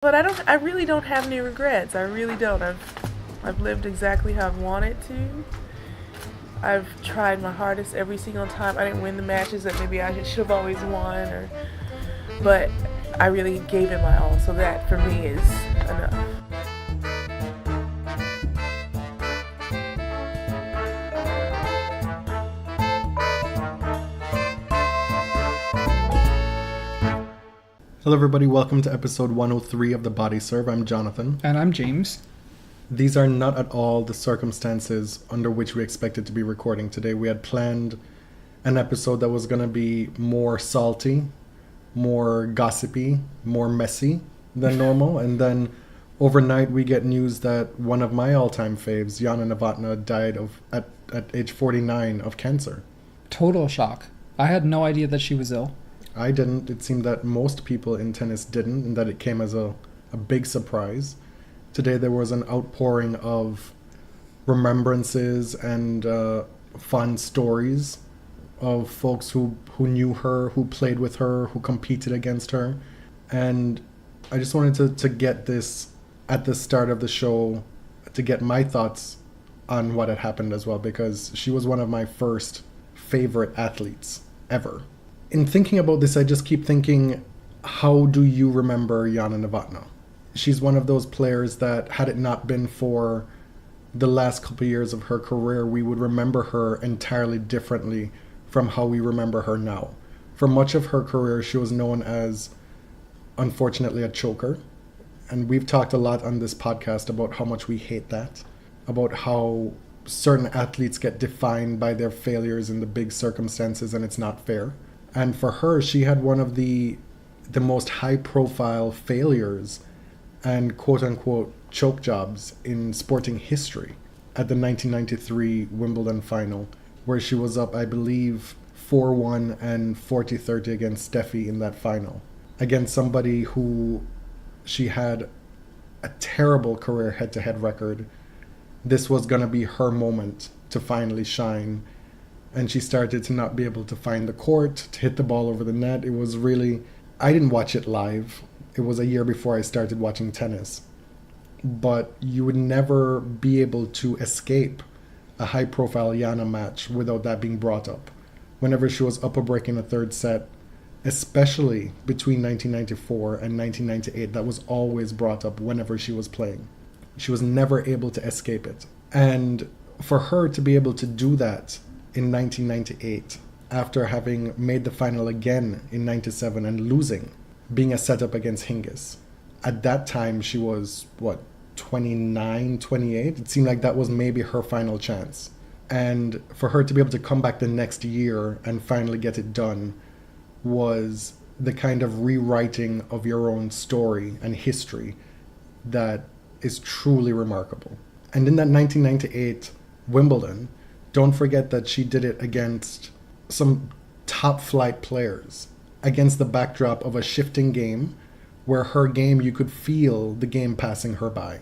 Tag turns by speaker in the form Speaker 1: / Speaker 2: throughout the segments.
Speaker 1: But I really don't have any regrets. I really don't. I've lived exactly how I've wanted to. I've tried my hardest every single time. I didn't win the matches that maybe I should have always won, but I really gave it my all. So that for me is enough.
Speaker 2: Hello everybody, welcome to episode 103 of The Body Serve. I'm Jonathan.
Speaker 3: And I'm James.
Speaker 2: These are not at all the circumstances under which we expected to be recording today. We had planned an episode that was going to be more salty, more gossipy, more messy than normal. And then overnight we get news that one of my all-time faves, Jana Novotna, died at age 49 of cancer.
Speaker 3: Total shock. I had no idea that she was ill.
Speaker 2: I didn't. It seemed that most people in tennis didn't, and that it came as a big surprise. Today there was an outpouring of remembrances and fun stories of folks who knew her, who played with her, who competed against her. And I just wanted to get this at the start of the show, to get my thoughts on what had happened as well, because she was one of my first favorite athletes ever. In thinking about this, I just keep thinking, how do you remember Jana Novotna? She's one of those players that, had it not been for the last couple of years of her career, we would remember her entirely differently from how we remember her now. For much of her career, she was known as, unfortunately, a choker. And we've talked a lot on this podcast about how much we hate that, about how certain athletes get defined by their failures in the big circumstances, and it's not fair. And for her, she had one of the most high-profile failures and quote-unquote choke jobs in sporting history at the 1993 Wimbledon final, where she was up, I believe, 4-1 and 40-30 against Steffi in that final, against somebody who she had a terrible career head-to-head record. This was going to be her moment to finally shine. And she started to not be able to find the court, to hit the ball over the net. It was really... I didn't watch it live. It was a year before I started watching tennis. But you would never be able to escape a high-profile Jana match without that being brought up. Whenever she was up a break in the third set, especially between 1994 and 1998, that was always brought up whenever she was playing. She was never able to escape it. And for her to be able to do that in 1998, after having made the final again in 97 and losing, being a setup against Hingis. At that time, she was, 29, 28? It seemed like that was maybe her final chance. And for her to be able to come back the next year and finally get it done was the kind of rewriting of your own story and history that is truly remarkable. And in that 1998 Wimbledon, don't forget that she did it against some top flight players, against the backdrop of a shifting game where her game, you could feel the game passing her by.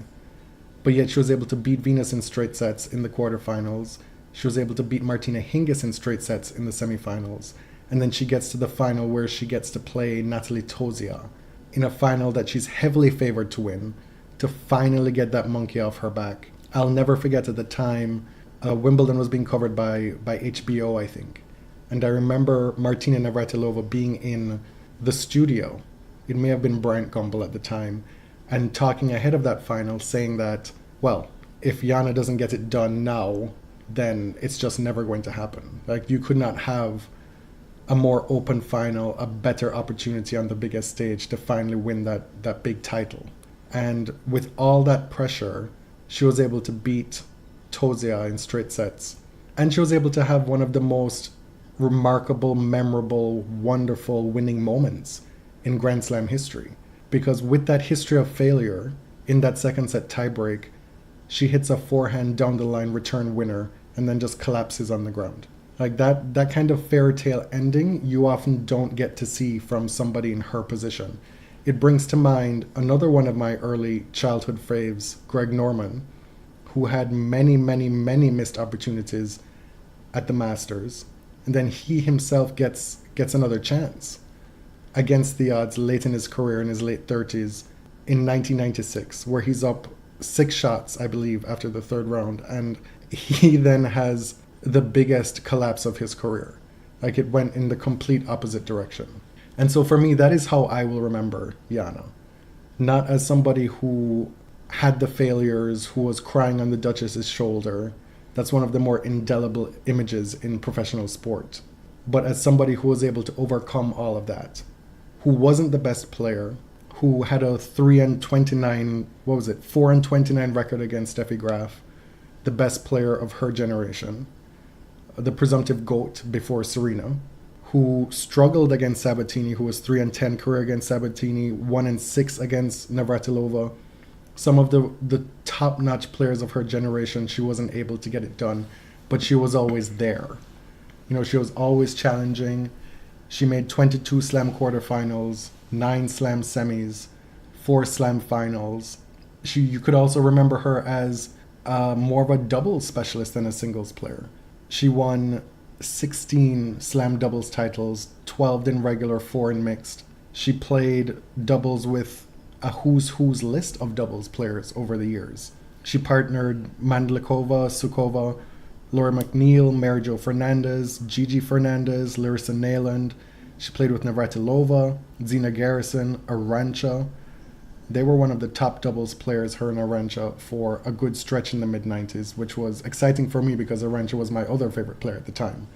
Speaker 2: But yet she was able to beat Venus in straight sets in the quarterfinals. She was able to beat Martina Hingis in straight sets in the semifinals. And then she gets to the final where she gets to play Natalie Tozia in a final that she's heavily favored to win, to finally get that monkey off her back. I'll never forget at the time, Wimbledon was being covered by HBO, I think. And I remember Martina Navratilova being in the studio. It may have been Bryant Gumbel at the time. And talking ahead of that final, saying that, well, if Jana doesn't get it done now, then it's just never going to happen. Like, you could not have a more open final, a better opportunity on the biggest stage to finally win that big title. And with all that pressure, she was able to beat Tozia in straight sets. And she was able to have one of the most remarkable, memorable, wonderful winning moments in Grand Slam history. Because with that history of failure, in that second set tiebreak, she hits a forehand down the line return winner and then just collapses on the ground. Like that kind of fairy tale ending you often don't get to see from somebody in her position. It brings to mind another one of my early childhood faves, Greg Norman, who had many, many, many missed opportunities at the Masters. And then he himself gets another chance against the odds late in his career, in his late 30s, in 1996, where he's up 6 shots, I believe, after the third round, and he then has the biggest collapse of his career. Like, it went in the complete opposite direction. And so for me, that is how I will remember Jana. Not as somebody who had the failures, who was crying on the Duchess's shoulder. That's one of the more indelible images in professional sport. But as somebody who was able to overcome all of that, who wasn't the best player, who had a 4-29 record against Steffi Graf, the best player of her generation, the presumptive GOAT before Serena, who struggled against Sabatini, who was 3-10 career against Sabatini, 1-6 against Navratilova. Some of the top-notch players of her generation, she wasn't able to get it done, but she was always there. You know, she was always challenging. She made 22 slam quarterfinals, 9 slam semis, 4 slam finals. You could also remember her as more of a doubles specialist than a singles player. She won 16 slam doubles titles, 12 in regular, 4 in mixed. She played doubles with a who's list of doubles players over the years. She partnered Mandlikova, Sukova, Laura McNeil, Mary Jo Fernandez, Gigi Fernandez, Larissa Nayland. She played with Navratilova, Zina Garrison, Arantxa. They were one of the top doubles players, her and Arantxa, for a good stretch in the mid-90s, which was exciting for me because Arantxa was my other favorite player at the time.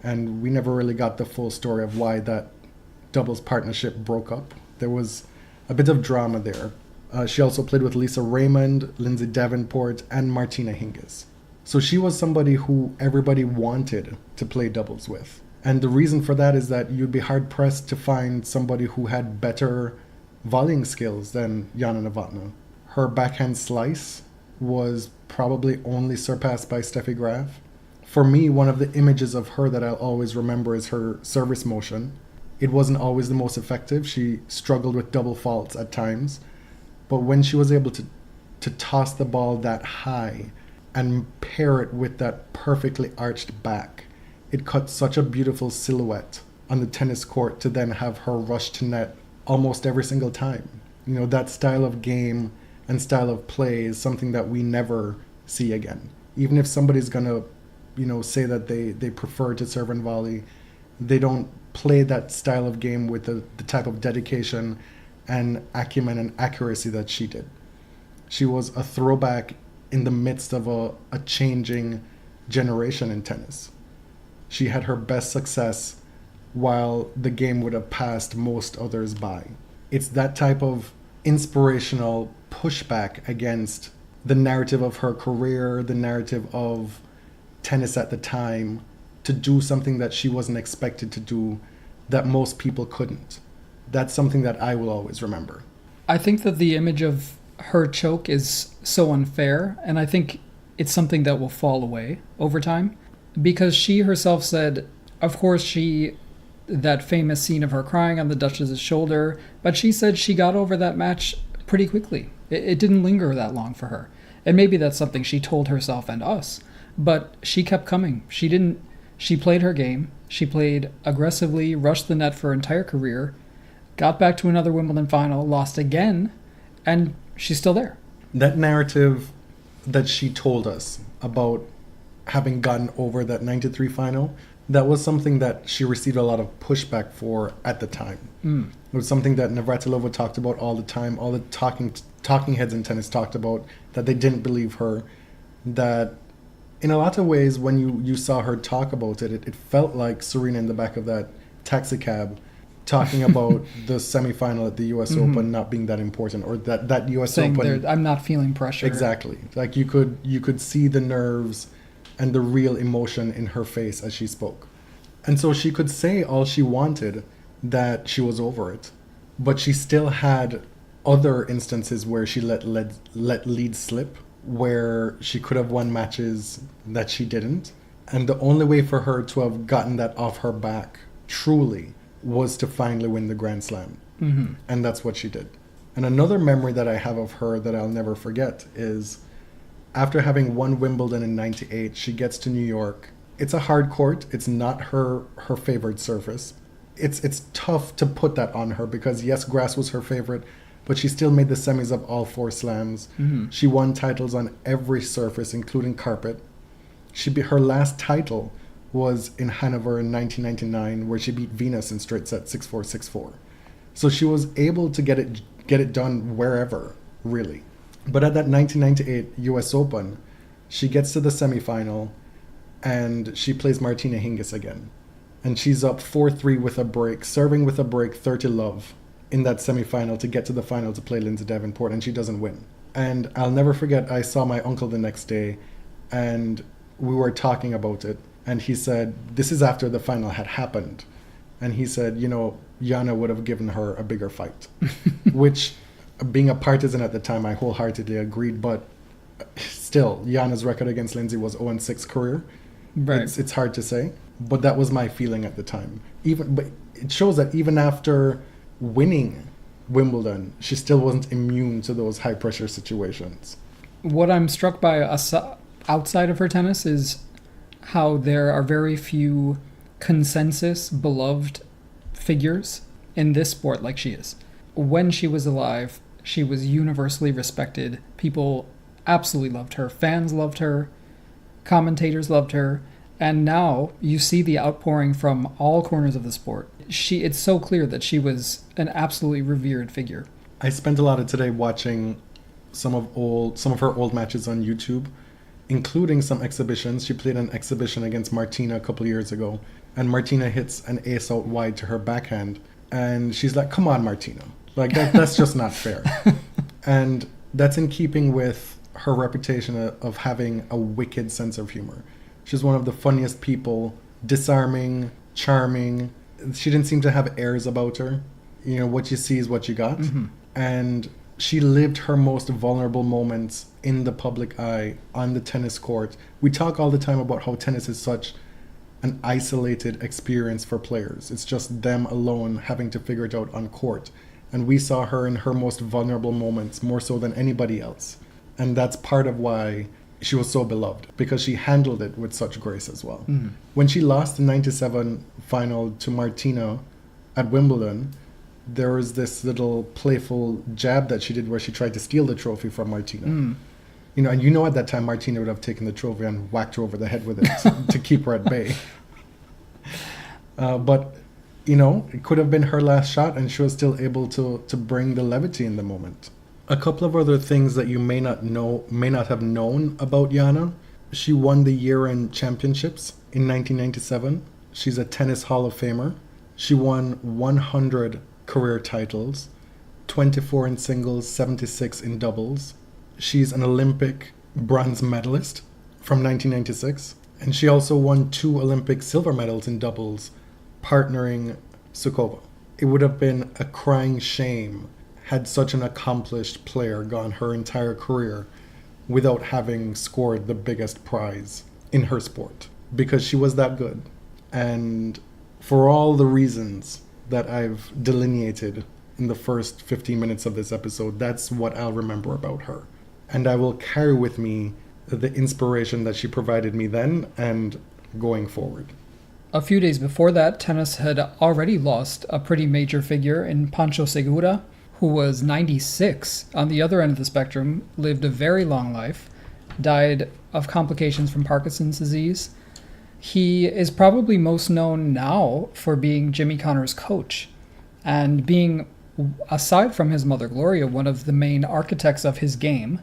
Speaker 2: And we never really got the full story of why that doubles partnership broke up. There was a bit of drama there. She also played with Lisa Raymond, Lindsay Davenport, and Martina Hingis. So she was somebody who everybody wanted to play doubles with. And the reason for that is that you'd be hard-pressed to find somebody who had better volleying skills than Jana Novotna. Her backhand slice was probably only surpassed by Steffi Graf. For me, one of the images of her that I'll always remember is her service motion. It wasn't always the most effective. She struggled with double faults at times. But when she was able to toss the ball that high and pair it with that perfectly arched back, it cut such a beautiful silhouette on the tennis court to then have her rush to net almost every single time. You know, that style of game and style of play is something that we never see again. Even if somebody's gonna, you know, say that they prefer to serve and volley, they don't play that style of game with the type of dedication and acumen and accuracy that she did. She was a throwback in the midst of a changing generation in tennis. She had her best success while the game would have passed most others by. It's that type of inspirational pushback against the narrative of her career, the narrative of tennis at the time, to do something that she wasn't expected to do, that most people couldn't. That's something that I will always remember.
Speaker 3: I think that the image of her choke is so unfair, and I think it's something that will fall away over time, because she herself said, of course, that famous scene of her crying on the Duchess's shoulder, but she said she got over that match pretty quickly. It didn't linger that long for her. And maybe that's something she told herself and us, but she kept coming. She played her game. She played aggressively, rushed the net for her entire career, got back to another Wimbledon final, lost again, and she's still there.
Speaker 2: That narrative that she told us about having gotten over that 93 final, that was something that she received a lot of pushback for at the time. It was something that Navratilova talked about all the time, all the talking heads in tennis talked about, that they didn't believe her, that in a lot of ways when you saw her talk about it felt like Serena in the back of that taxi cab talking about the semifinal at the US Open not being that important, or that US
Speaker 3: Saying
Speaker 2: Open,
Speaker 3: I'm not feeling pressure.
Speaker 2: Exactly. Like you could see the nerves and the real emotion in her face as she spoke. And so she could say all she wanted, that she was over it, but she still had other instances where she let lead slip, where she could have won matches that she didn't. And the only way for her to have gotten that off her back, truly, was to finally win the Grand Slam. And that's what she did. And another memory that I have of her that I'll never forget is, after having won Wimbledon in 98, she gets to New York. It's a hard court. It's not her favorite surface. It's tough to put that on her because, yes, grass was her favorite, but she still made the semis of all 4 slams.
Speaker 3: Mm-hmm.
Speaker 2: She won titles on every surface, including carpet. Her last title was in Hanover in 1999, where she beat Venus in straight set 6-4, 6-4. So she was able to get it done wherever, really. But at that 1998 US Open, she gets to the semifinal and she plays Martina Hingis again. And she's up 4-3 with a break, serving with a break 30-love in that semifinal to get to the final to play Lindsay Davenport, and she doesn't win. And I'll never forget, I saw my uncle the next day and we were talking about it. And he said, this is after the final had happened. And he said, Jana would have given her a bigger fight. Which, being a partisan at the time, I wholeheartedly agreed. But still, Jana's record against Lindsay was 0-6 career.
Speaker 3: Right.
Speaker 2: It's hard to say. But that was my feeling at the time. But it shows that even after winning Wimbledon, she still wasn't immune to those high-pressure situations.
Speaker 3: What I'm struck by outside of her tennis is how there are very few consensus beloved figures in this sport like she is. When she was alive, she was universally respected. People absolutely loved her. Fans loved her. Commentators loved her. And now you see the outpouring from all corners of the sport. It's so clear that she was an absolutely revered figure.
Speaker 2: I spent a lot of today watching some of her old matches on YouTube, including some exhibitions. She played an exhibition against Martina a couple years ago, and Martina hits an ace out wide to her backhand, and she's like, come on, Martina. Like, that's just not fair. And that's in keeping with her reputation of having a wicked sense of humor. She's one of the funniest people, disarming, charming. She didn't seem to have airs about her. What you see is what you got. Mm-hmm. And she lived her most vulnerable moments in the public eye on the tennis court. We talk all the time about how tennis is such an isolated experience for players. It's just them alone having to figure it out on court. And we saw her in her most vulnerable moments more so than anybody else. And that's part of why she was so beloved, because she handled it with such grace as well. Mm-hmm. When she lost the 97 final to Martina at Wimbledon, there was this little playful jab that she did where she tried to steal the trophy from Martina. Mm. And at that time Martina would have taken the trophy and whacked her over the head with it to keep her at bay. But it could have been her last shot, and she was still able to bring the levity in the moment. A couple of other things that you may not have known about Jana. She won the year-end championships in 1997. She's a tennis Hall of Famer. She won 100 career titles, 24 in singles, 76 in doubles. She's an Olympic bronze medalist from 1996. And she also won 2 Olympic silver medals in doubles, partnering Sukova. It would have been a crying shame had such an accomplished player gone her entire career without having scored the biggest prize in her sport, because she was that good. And for all the reasons that I've delineated in the first 15 minutes of this episode, that's what I'll remember about her. And I will carry with me the inspiration that she provided me then and going forward.
Speaker 3: A few days before that, tennis had already lost a pretty major figure in Pancho Segura, who was 96 on the other end of the spectrum, lived a very long life, died of complications from Parkinson's disease. He is probably most known now for being Jimmy Connor's coach and being, aside from his mother Gloria, one of the main architects of his game,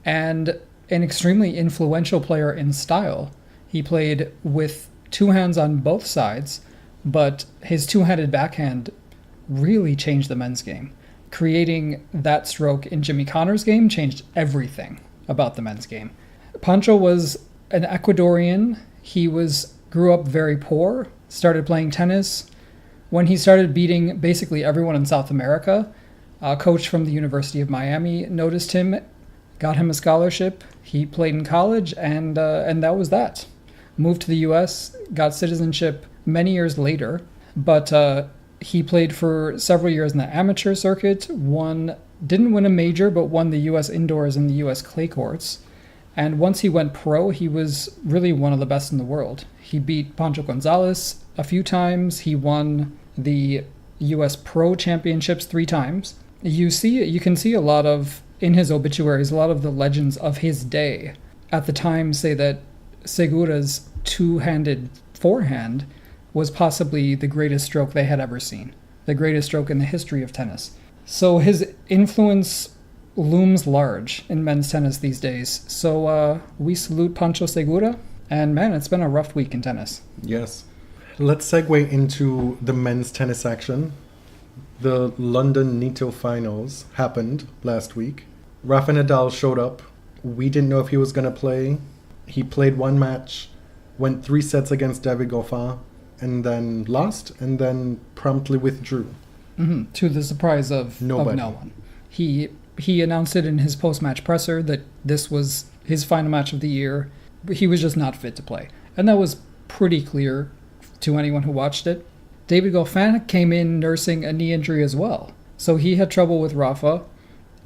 Speaker 3: and an extremely influential player in style. He played with 2 hands on both sides, but his 2-handed backhand really changed the men's game. Creating that stroke in Jimmy Connor's game changed everything about the men's game. Pancho was an Ecuadorian. He grew up very poor, started playing tennis. When he started beating basically everyone in South America, a coach from the University of Miami noticed him, got him a scholarship. He played in college, and that was that. Moved to the U.S., got citizenship many years later, but he played for several years in the amateur circuit, didn't win a major, but won the U.S. indoors and the U.S. clay courts. And once he went pro, he was really one of the best in the world. He beat Pancho Gonzalez a few times. He won the U.S. Pro Championships 3 times. You can see a lot of, in his obituaries, a lot of the legends of his day at the time say that Segura's two-handed forehand was possibly the greatest stroke they had ever seen, the greatest stroke in the history of tennis. So his influence looms large in men's tennis these days. So we salute Pancho Segura, and man, it's been a rough week in tennis.
Speaker 2: Yes. Let's segue into the men's tennis action. The London Nito Finals happened last week. Rafa Nadal showed up. We didn't know if he was going to play. He played one match, went 3 sets against David Goffin, and then lost, and then promptly withdrew.
Speaker 3: Mm-hmm. To the surprise of
Speaker 2: Nobody.
Speaker 3: no one. He announced it in his post-match presser that this was his final match of the year. He was just not fit to play. And that was pretty clear to anyone who watched it. David Goffin came in nursing a knee injury as well. So he had trouble with Rafa,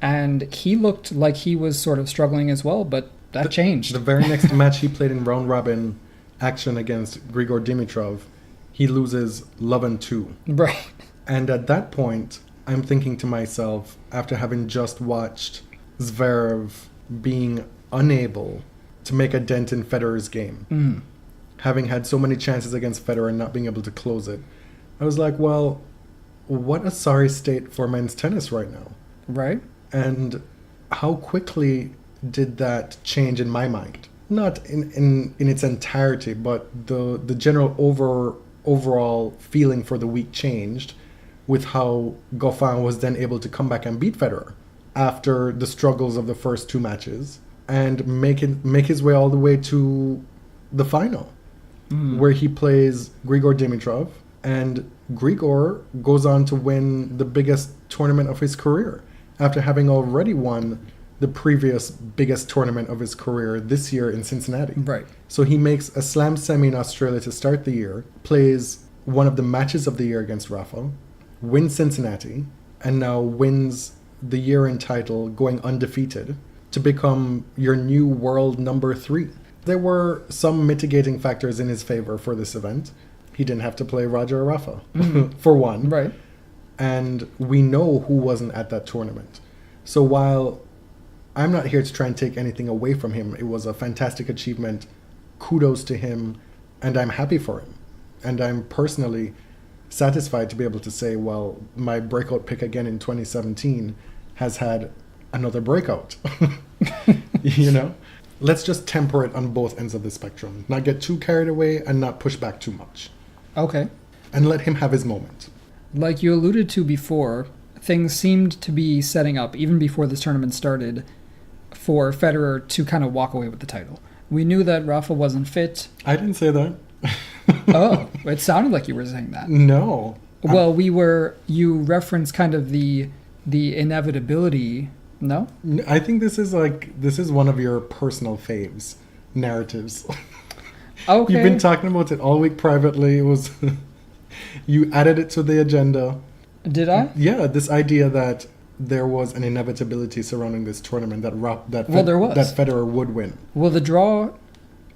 Speaker 3: and he looked like he was sort of struggling as well, but that changed.
Speaker 2: The very next match he played in round-robin action against Grigor Dimitrov, he loses 11-2.
Speaker 3: Right.
Speaker 2: And at that point, I'm thinking to myself, after having just watched Zverev being unable to make a dent in Federer's game, having had so many chances against Federer and not being able to close it, I was like, well, what a sorry state for men's tennis right now.
Speaker 3: Right.
Speaker 2: And how quickly did that change in my mind? Not in its entirety, but the general overall feeling for the week changed with how Goffin was then able to come back and beat Federer after the struggles of the first 2 matches and make his way all the way to the final, where he plays Grigor Dimitrov, and Grigor goes on to win the biggest tournament of his career after having already won the previous biggest tournament of his career this year in Cincinnati.
Speaker 3: Right.
Speaker 2: So he makes a slam semi in Australia to start the year, plays one of the matches of the year against Rafa, wins Cincinnati, and now wins the year-end title going undefeated to become your new world number 3. There were some mitigating factors in his favor for this event. He didn't have to play Roger or Rafa, for one.
Speaker 3: Right.
Speaker 2: And we know who wasn't at that tournament. So while I'm not here to try and take anything away from him, it was a fantastic achievement. Kudos to him, and I'm happy for him. And I'm personally satisfied to be able to say, well, my breakout pick again in 2017 has had another breakout. You know? Let's just temper it on both ends of the spectrum. Not get too carried away and not push back too much.
Speaker 3: Okay.
Speaker 2: And let him have his moment.
Speaker 3: Like you alluded to before, things seemed to be setting up, even before this tournament started, for Federer to kind of walk away with the title. We knew that Rafa wasn't fit.
Speaker 2: I didn't say that.
Speaker 3: Oh, it sounded like you were saying that.
Speaker 2: No.
Speaker 3: Well, you referenced kind of the inevitability. No?
Speaker 2: I think this is one of your personal faves narratives.
Speaker 3: Okay.
Speaker 2: You've been talking about it all week privately. It was you added it to the agenda.
Speaker 3: Did I?
Speaker 2: Yeah, this idea that there was an inevitability surrounding this tournament that
Speaker 3: there was.
Speaker 2: that Federer would win.
Speaker 3: Well, the draw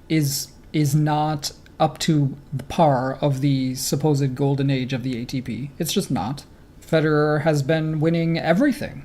Speaker 3: is not up to the par of the supposed golden age of the ATP. It's just not. Federer has been winning everything.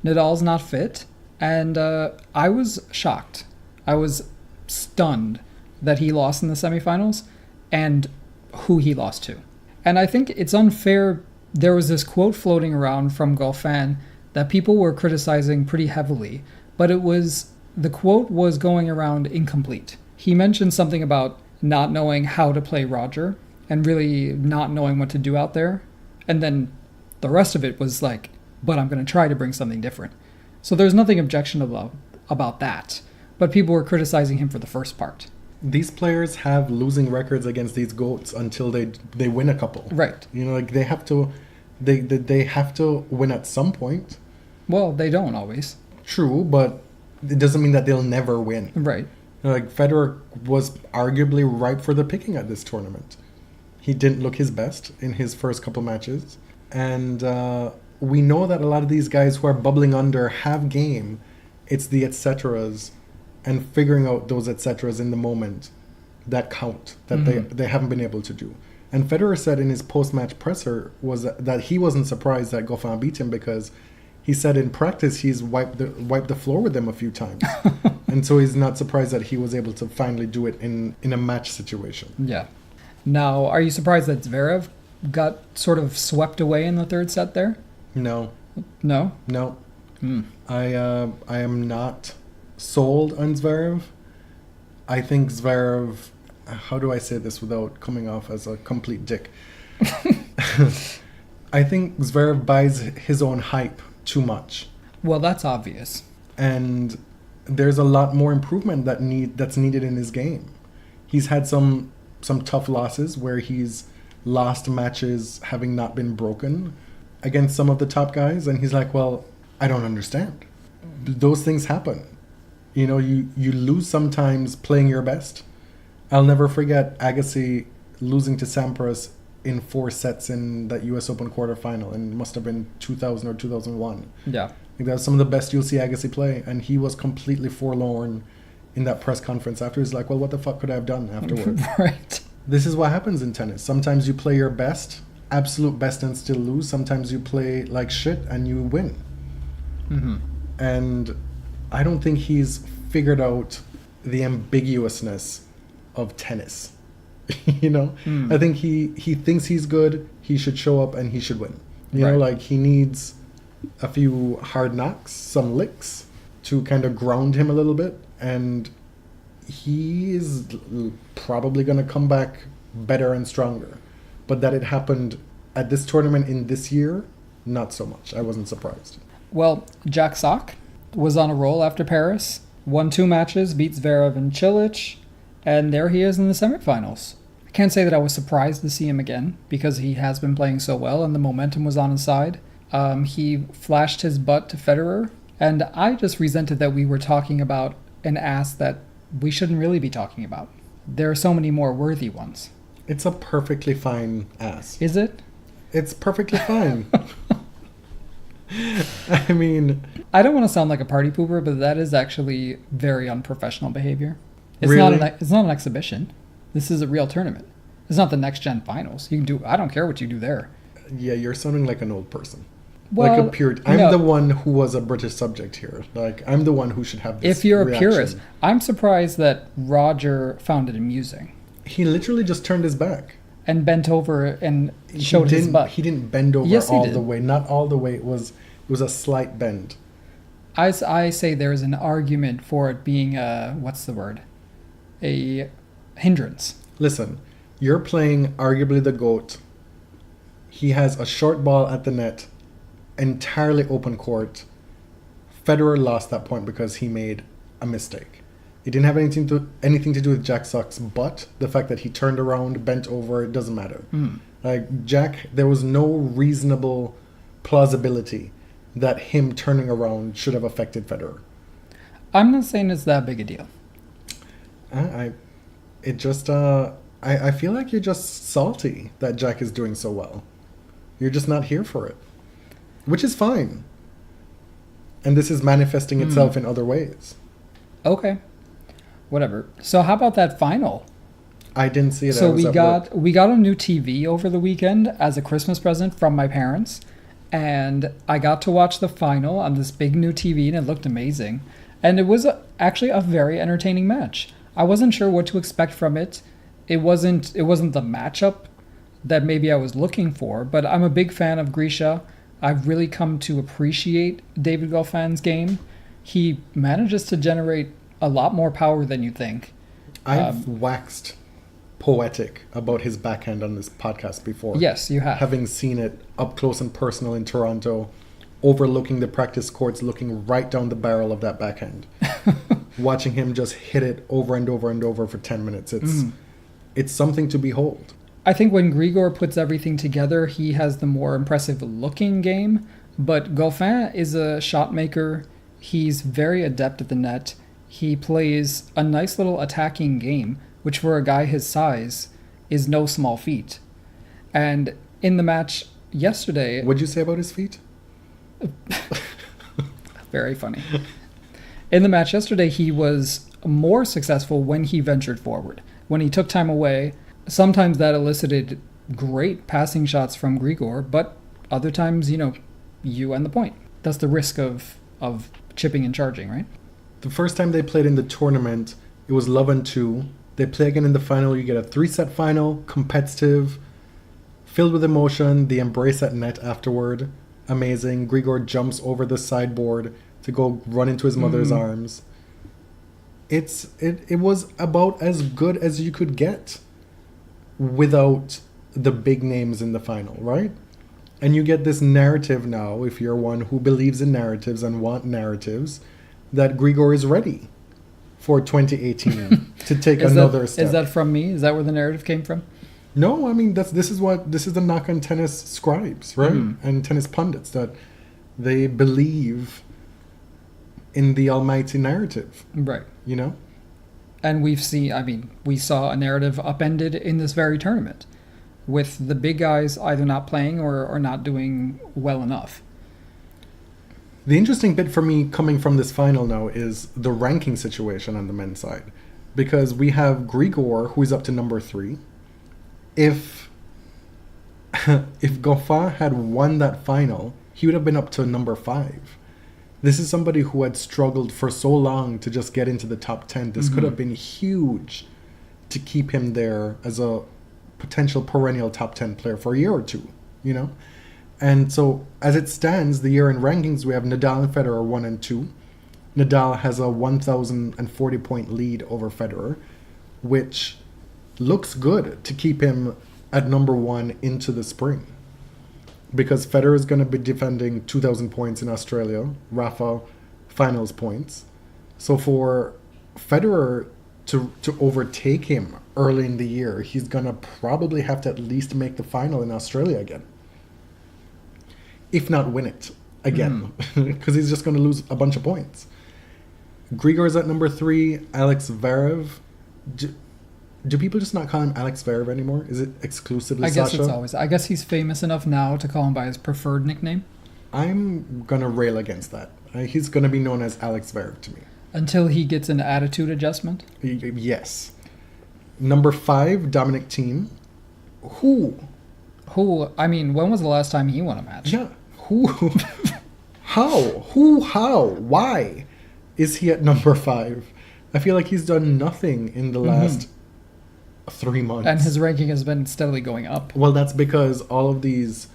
Speaker 3: Nadal's not fit, and I was shocked. I was stunned that he lost in the semifinals and who he lost to. And I think it's unfair. There was this quote floating around from Goffin that people were criticizing pretty heavily, but the quote was going around incomplete. He mentioned something about not knowing how to play Roger and really not knowing what to do out there. And then the rest of it was like, but I'm going to try to bring something different. So there's nothing objectionable about that. But people were criticizing him for the first part.
Speaker 2: These players have losing records against these GOATs until they win a couple.
Speaker 3: Right.
Speaker 2: You know, like they have to win at some point.
Speaker 3: Well, they don't always.
Speaker 2: True, but it doesn't mean that they'll never win.
Speaker 3: Right.
Speaker 2: Like Federer was arguably ripe for the picking at this tournament. He didn't look his best in his first couple matches. And we know that a lot of these guys who are bubbling under have game. It's the et ceteras and figuring out those et ceteras in the moment that count, that they haven't been able to do. And Federer said in his post-match presser was that he wasn't surprised that Goffin beat him because He said in practice he's wiped the floor with him a few times. And so he's not surprised that he was able to finally do it in a match situation.
Speaker 3: Yeah. Now, are you surprised that Zverev got sort of swept away in the third set there?
Speaker 2: No.
Speaker 3: No?
Speaker 2: No.
Speaker 3: Hmm.
Speaker 2: I am not sold on Zverev. I think Zverev, how do I say this without coming off as a complete dick? I think Zverev buys his own hype too much.
Speaker 3: Well, that's obvious.
Speaker 2: And there's a lot more improvement that's needed in his game. He's had some tough losses where he's lost matches having not been broken against some of the top guys, and he's like, well, I don't understand. Those things happen. You know, you lose sometimes playing your best. I'll never forget Agassi losing to Sampras in 4 sets in that US Open quarterfinal, and it must have been 2000 or 2001.
Speaker 3: Yeah.
Speaker 2: I think that was some of the best you'll see Agassi play, and he was completely forlorn in that press conference after. He's like, well, what the fuck could I have done afterwards?
Speaker 3: Right.
Speaker 2: This is what happens in tennis. Sometimes you play your best, absolute best, and still lose. Sometimes you play like shit and you win.
Speaker 3: Mm-hmm.
Speaker 2: And I don't think he's figured out the ambiguousness of tennis. You know? I think he thinks he's good, he should show up, and he should win. You know, like he needs a few hard knocks, some licks to kind of ground him a little bit, and he is probably going to come back better and stronger. But that it happened at this tournament in this year, not so much. I wasn't surprised.
Speaker 3: Well, Jack Sock was on a roll after Paris, won 2 matches, beat Zverev and Cilic, and there he is in the semifinals. I can't say that I was surprised to see him again, because he has been playing so well and the momentum was on his side. He flashed his butt to Federer, and I just resented that we were talking about an ass that we shouldn't really be talking about. There are so many more worthy ones.
Speaker 2: It's a perfectly fine ass.
Speaker 3: Is it?
Speaker 2: It's perfectly fine. I mean...
Speaker 3: I don't want to sound like a party pooper, but that is actually very unprofessional behavior. It's
Speaker 2: Really?
Speaker 3: It's not an exhibition. This is a real tournament. It's not the next gen finals. You can do. I don't care what you do there.
Speaker 2: Yeah, you're sounding like an old person.
Speaker 3: Well,
Speaker 2: like a purist. I'm the one who was a British subject here. Like, I'm the one who should have this
Speaker 3: If you're
Speaker 2: reaction.
Speaker 3: a purist, I'm surprised that Roger found it amusing
Speaker 2: He literally just turned his back.
Speaker 3: and bent over and showed his butt.
Speaker 2: He didn't bend over
Speaker 3: Yes, he
Speaker 2: all
Speaker 3: did.
Speaker 2: the way. Not all the way. It was a slight bend.
Speaker 3: I say there's an argument for it being what's the word? A hindrance.
Speaker 2: Listen, you're playing arguably the GOAT. He has a short ball at the net, entirely open court. Federer lost that point because he made a mistake. It didn't have anything to do with Jack Sock's butt. The fact that he turned around, bent over, it doesn't matter. Like Jack, there was no reasonable plausibility that him turning around should have affected Federer.
Speaker 3: I'm not saying it's that big a deal.
Speaker 2: I feel like you're just salty that Jack is doing so well. You're just not here for it, which is fine. And this is manifesting itself in other ways.
Speaker 3: Okay. Whatever. So how about that final?
Speaker 2: I didn't see it.
Speaker 3: So
Speaker 2: I was
Speaker 3: we
Speaker 2: at
Speaker 3: got
Speaker 2: work.
Speaker 3: we got a new TV over the weekend as a Christmas present from my parents, and I got to watch the final on this big new TV, and it looked amazing. And it was actually a very entertaining match. I wasn't sure what to expect from it. It wasn't the matchup that maybe I was looking for, but I'm a big fan of Grisha. I've really come to appreciate David Goffin's game. He manages to generate a lot more power than you think.
Speaker 2: I've waxed poetic about his backhand on this podcast before.
Speaker 3: Yes, you have.
Speaker 2: Having seen it up close and personal in Toronto, overlooking the practice courts, looking right down the barrel of that backhand. Watching him just hit it over and over and over for 10 minutes. It's something to behold.
Speaker 3: I think when Grigor puts everything together, he has the more impressive looking game, but Goffin is a shot maker. He's very adept at the net. He plays a nice little attacking game, which for a guy his size is no small feat. And in the match yesterday...
Speaker 2: What'd you say about his feet?
Speaker 3: Very funny. In the match yesterday, he was more successful when he ventured forward. When he took time away, sometimes that elicited great passing shots from Grigor, but other times, you and the point. That's the risk of chipping and charging, right?
Speaker 2: The first time they played in the tournament, it was love and 2. They play again in the final. You get a 3-set final, competitive, filled with emotion. The embrace at net afterward, amazing. Grigor jumps over the sideboard to go run into his mother's arms. It was about as good as you could get without the big names in the final, right? And you get this narrative now, if you're one who believes in narratives and want narratives, that Grigor is ready for 2018 to take another step.
Speaker 3: Is that from me? Is that where the narrative came from?
Speaker 2: No, I mean this is the knock on tennis scribes, right? And tennis pundits, that they believe in the almighty narrative.
Speaker 3: Right.
Speaker 2: You know?
Speaker 3: And we saw a narrative upended in this very tournament, with the big guys either not playing or not doing well enough.
Speaker 2: The interesting bit for me coming from this final now is the ranking situation on the men's side. Because we have Grigor, who is up to number 3. If Goffin had won that final, he would have been up to number 5. This is somebody who had struggled for so long to just get into the top 10. This could have been huge to keep him there as a potential perennial top 10 player for a year or two, you know? And so, as it stands, the year-end rankings, we have Nadal and Federer 1 and 2. Nadal has a 1,040-point lead over Federer, which looks good to keep him at number 1 into the spring. Because Federer is going to be defending 2,000 points in Australia, Rafa finals points. So for Federer to overtake him early in the year, he's going to probably have to at least make the final in Australia again. If not win it again, because he's just going to lose a bunch of points. Grigor is at number 3. Alex Zverev. Do people just not call him Alex Zverev anymore? Is it exclusively Sascha?
Speaker 3: I guess it's always. I guess he's famous enough now to call him by his preferred nickname.
Speaker 2: I'm going to rail against that. He's going to be known as Alex Zverev to me.
Speaker 3: Until he gets an attitude adjustment?
Speaker 2: Yes. Number 5, Dominic Thiem. Who?
Speaker 3: I mean, when was the last time he won a match?
Speaker 2: Yeah. Who? How? Why is he at number 5? I feel like he's done nothing in the last 3 months.
Speaker 3: And his ranking has been steadily going up.
Speaker 2: Well, that's because all of these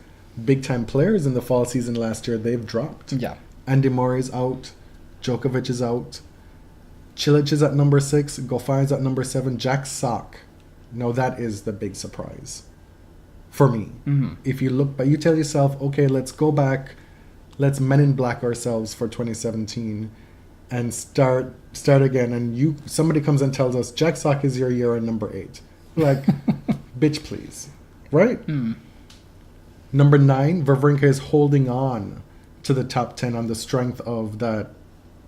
Speaker 2: big-time players in the fall season last year, they've dropped.
Speaker 3: Yeah.
Speaker 2: Andy Murray's out. Djokovic is out. Cilic is at number 6. Goffin is at number 7. Jack Sock. Now that is the big surprise for me. If you look, but you tell yourself, okay, let's go back. Let's Men in Black ourselves for 2017 and start again. And somebody comes and tells us Jack Sock is your year at number 8. Like, bitch, please. Right? Number 9, Wawrinka is holding on to the top 10 on the strength of that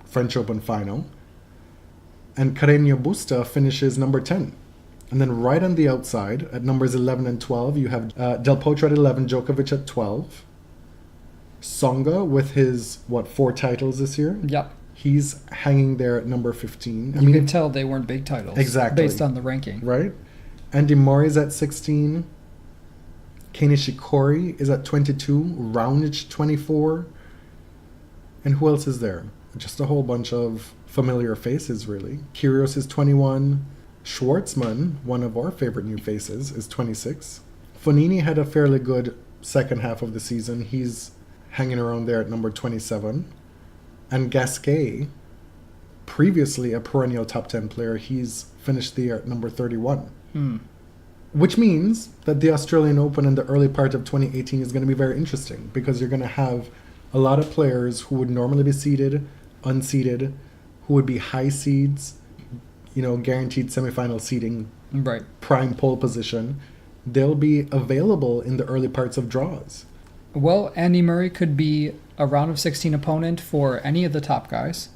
Speaker 2: French Open final. And Carreño Busta finishes number 10. And then right on the outside, at numbers 11 and 12, you have Del Potro at 11, Djokovic at 12. Tsonga with his, 4 titles this year?
Speaker 3: Yep.
Speaker 2: He's hanging there at number 15.
Speaker 3: You can tell they weren't big titles.
Speaker 2: Exactly.
Speaker 3: Based on the ranking.
Speaker 2: Right? Andy Murray's at 16. Kei Nishikori is at 22. Raonic 24. And who else is there? Just a whole bunch of familiar faces, really. Kyrgios is 21. Schwartzman, one of our favorite new faces, is 26. Fognini had a fairly good second half of the season. He's hanging around there at number 27. And Gasquet, previously a perennial top 10 player, he's finished the year at number 31. Which means that the Australian Open in the early part of 2018 is going to be very interesting, because you're going to have a lot of players who would normally be seeded, unseeded, who would be high seeds, guaranteed semifinal seeding,
Speaker 3: right,
Speaker 2: prime pole position. They'll be available in the early parts of draws.
Speaker 3: Well, Andy Murray could be a round of 16 opponent for any of the top guys.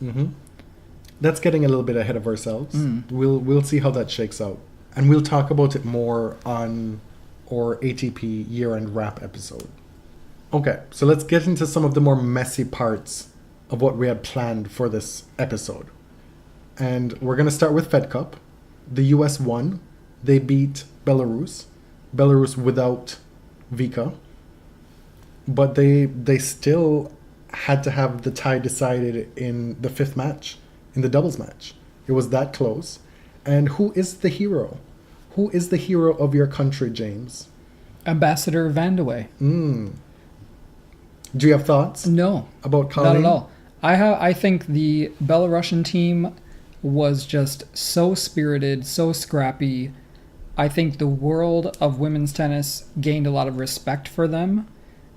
Speaker 2: That's getting a little bit ahead of ourselves. We'll see how that shakes out. And we'll talk about it more on our ATP year-end wrap episode. Okay, so let's get into some of the more messy parts of what we had planned for this episode. And we're going to start with Fed Cup. The US won. They beat Belarus. Belarus without Vika. But they still had to have the tie decided in the 5th match, in the doubles match. It was that close. And who is the hero? Who is the hero of your country, James?
Speaker 3: Ambassador Van de Wey.
Speaker 2: Do you have thoughts?
Speaker 3: No.
Speaker 2: About Colleen?
Speaker 3: Not at all. I think the Belarusian team was just so spirited, so scrappy. I think the world of women's tennis gained a lot of respect for them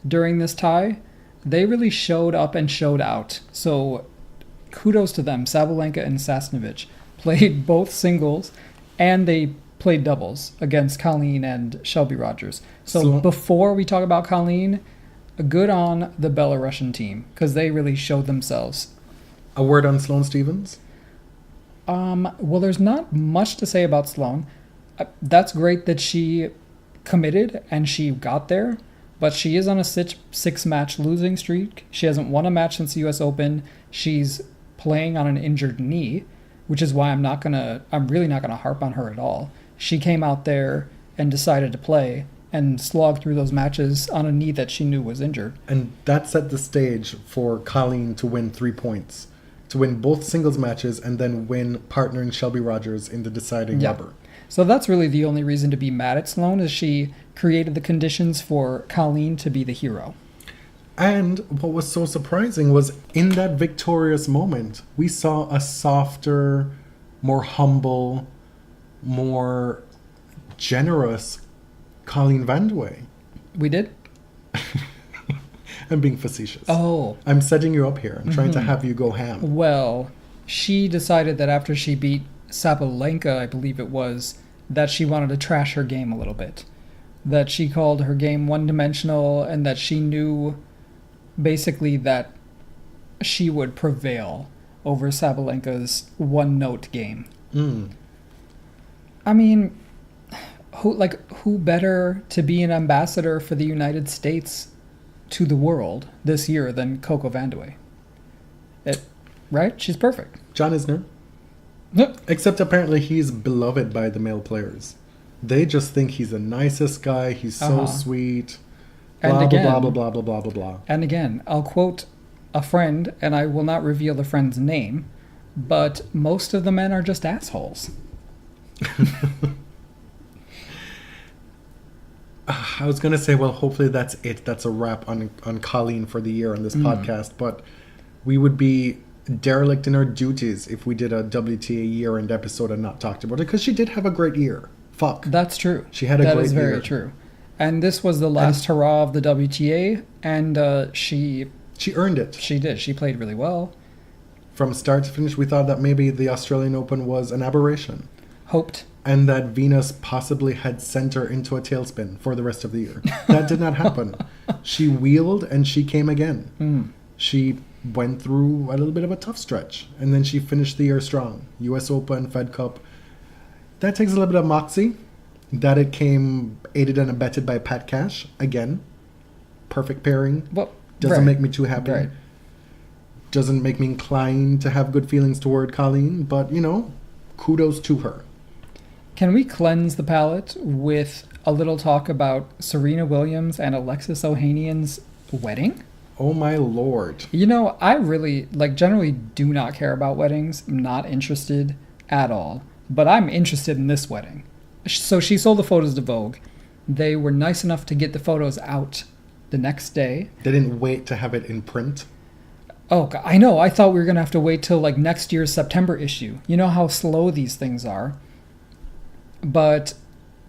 Speaker 3: during this tie. They really showed up and showed out. So kudos to them. Sabalenka and Sasnovich played both singles, and they played doubles against Colleen and Shelby Rogers. So before we talk about Colleen, good on the Belarusian team, because they really showed themselves.
Speaker 2: A word on Sloane Stephens?
Speaker 3: Well, there's not much to say about Sloane. That's great that she committed and she got there, but she is on a 6-match losing streak. She hasn't won a match since the U.S. Open. She's playing on an injured knee, which is why I'm really not gonna harp on her at all. She came out there and decided to play and slogged through those matches on a knee that she knew was injured.
Speaker 2: And that set the stage for Colleen to win 3 points, to win both singles matches and then win partnering Shelby Rogers in the deciding rubber.
Speaker 3: So that's really the only reason to be mad at Sloane, is she created the conditions for Colleen to be the hero.
Speaker 2: And what was so surprising was in that victorious moment, we saw a softer, more humble, more generous Colleen Van de Wey.
Speaker 3: We did?
Speaker 2: I'm being facetious.
Speaker 3: Oh.
Speaker 2: I'm setting you up here. I'm trying to have you go ham.
Speaker 3: Well, she decided that after she beat Sabalenka, I believe it was, that she wanted to trash her game a little bit. That she called her game one-dimensional, and that she knew basically that she would prevail over Sabalenka's one-note game. I mean, who better to be an ambassador for the United States to the world this year than CoCo Van de Wey? Right? She's perfect.
Speaker 2: John Isner. Except apparently he's beloved by the male players. They just think he's the nicest guy. He's so sweet. Blah,
Speaker 3: And again,
Speaker 2: blah, blah, blah, blah, blah, blah, blah.
Speaker 3: And again, I'll quote a friend, and I will not reveal the friend's name, but most of the men are just assholes.
Speaker 2: I was going to say, well, hopefully that's it. That's a wrap on Colleen for the year on this podcast. But we would be derelict in our duties if we did a WTA year-end episode and not talked about it, because she did have a great year. Fuck.
Speaker 3: That's true.
Speaker 2: She had a great year.
Speaker 3: That is very true. And this was the last hurrah of the WTA, and she
Speaker 2: earned it.
Speaker 3: She did. She played really well.
Speaker 2: From start to finish, we thought that maybe the Australian Open was an aberration.
Speaker 3: Hoped.
Speaker 2: And that Venus possibly had sent her into a tailspin for the rest of the year. That did not happen. She wheeled and she came again. She went through a little bit of a tough stretch, and then she finished the year strong. US Open, Fed Cup. That takes a little bit of moxie. That it came aided and abetted by Pat Cash. Again, perfect pairing.
Speaker 3: Well,
Speaker 2: Doesn't make me too happy.
Speaker 3: Right.
Speaker 2: Doesn't make me inclined to have good feelings toward Colleen, but, kudos to her.
Speaker 3: Can we cleanse the palate with a little talk about Serena Williams and Alexis Ohanian's wedding?
Speaker 2: Oh my lord.
Speaker 3: I really, generally do not care about weddings. I'm not interested at all. But I'm interested in this wedding. So she sold the photos to Vogue. They were nice enough to get the photos out the next day.
Speaker 2: They didn't wait to have it in print.
Speaker 3: Oh, I know. I thought we were going to have to wait till next year's September issue. You know how slow these things are. But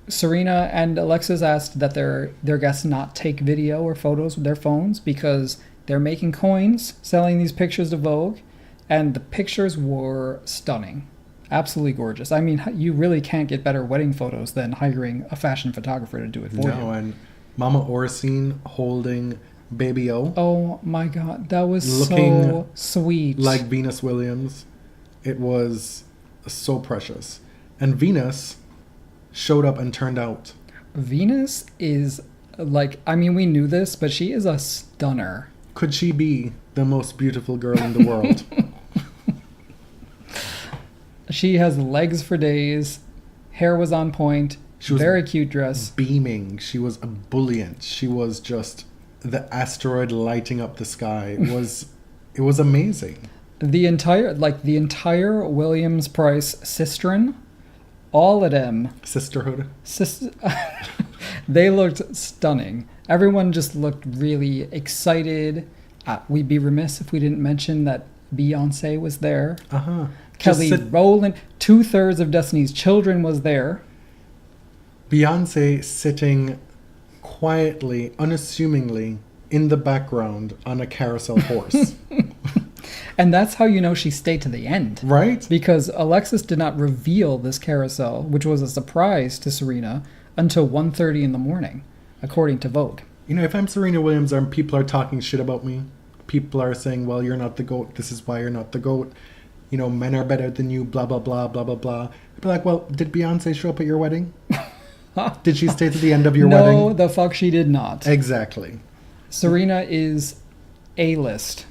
Speaker 3: Serena and Alexis asked that their guests not take video or photos with their phones because they're making coins selling these pictures to Vogue. And the pictures were stunning. Absolutely gorgeous. I mean, you really can't get better wedding photos than hiring a fashion photographer to do it for you.
Speaker 2: No, and Mama Orsine holding Baby O.
Speaker 3: Oh my God, that was
Speaker 2: looking
Speaker 3: so sweet.
Speaker 2: Like Venus Williams. It was so precious. And Venus showed up and turned out.
Speaker 3: Venus is we knew this, but she is a stunner.
Speaker 2: Could she be the most beautiful girl in the world?
Speaker 3: She has legs for days. Hair was on point. She was very cute dress.
Speaker 2: Beaming. She was ebullient. She was just the asteroid lighting up the sky it was amazing.
Speaker 3: The entire Williams Price Sistren, all of them,
Speaker 2: Sisterhood.
Speaker 3: They looked stunning. Everyone just looked really excited. We'd be remiss if we didn't mention that Beyonce was there. Kelly Rowland, 2/3 of Destiny's Children was there.
Speaker 2: Beyonce sitting quietly, unassumingly in the background on a carousel horse.
Speaker 3: And that's how you know she stayed to the end.
Speaker 2: Right?
Speaker 3: Because Alexis did not reveal this carousel, which was a surprise to Serena, until 1:30 in the morning, according to Vogue.
Speaker 2: You know, if I'm Serena Williams and people are talking shit about me, people are saying, well, you're not the GOAT, this is why you're not the GOAT, you know, men are better than you, blah, blah, blah, blah, blah, blah. I'd be like, well, did Beyonce show up at your wedding? Did she stay to the end of your wedding?
Speaker 3: No, the fuck she did not.
Speaker 2: Exactly.
Speaker 3: Serena is A-list.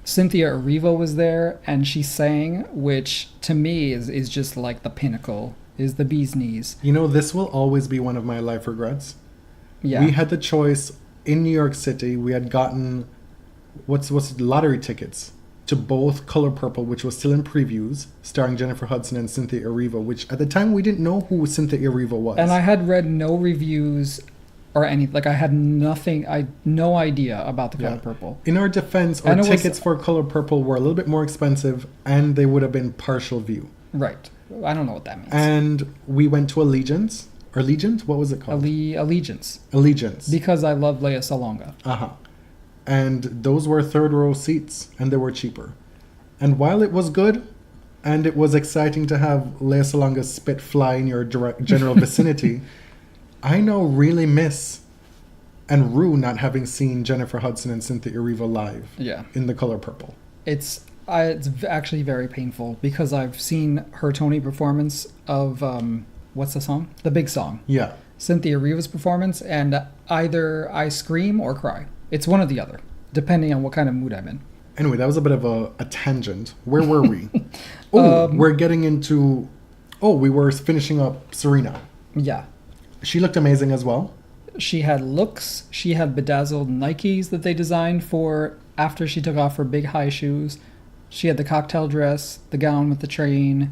Speaker 3: Cynthia Erivo was there, and she sang, which to me is just like the pinnacle, is the bee's knees.
Speaker 2: You know, this will always be one of my life regrets.
Speaker 3: Yeah.
Speaker 2: We had the choice in New York City. We had gotten lottery tickets to both Color Purple, which was still in previews, starring Jennifer Hudson and Cynthia Erivo, which at the time we didn't know who Cynthia Erivo was.
Speaker 3: And I had read no reviews or anything. Like, I had nothing, no idea about the Color Purple.
Speaker 2: In our defense, our tickets for Color Purple were a little bit more expensive, and they would have been partial view.
Speaker 3: Right. I don't know what that means.
Speaker 2: And we went to Allegiance. Or Allegiant? What was it called?
Speaker 3: Allegiance.
Speaker 2: Allegiance.
Speaker 3: Because I love Lea Salonga.
Speaker 2: And those were third row seats, and they were cheaper. And while it was good, and it was exciting to have Lea Salonga's spit fly in your general vicinity, I now really miss and rue not having seen Jennifer Hudson and Cynthia Erivo live in the Color Purple.
Speaker 3: It's actually very painful because I've seen her Tony performance of, what's the song? The Big Song.
Speaker 2: Yeah.
Speaker 3: Cynthia Erivo's performance, and either I scream or cry. It's one or the other, depending on what kind of mood I'm in.
Speaker 2: Anyway, that was a bit of a tangent. Where were we? We're getting into... we were finishing up Serena.
Speaker 3: Yeah.
Speaker 2: She looked amazing as well.
Speaker 3: She had looks. She had bedazzled Nikes that they designed for after she took off her big high shoes. She had the cocktail dress, the gown with the train.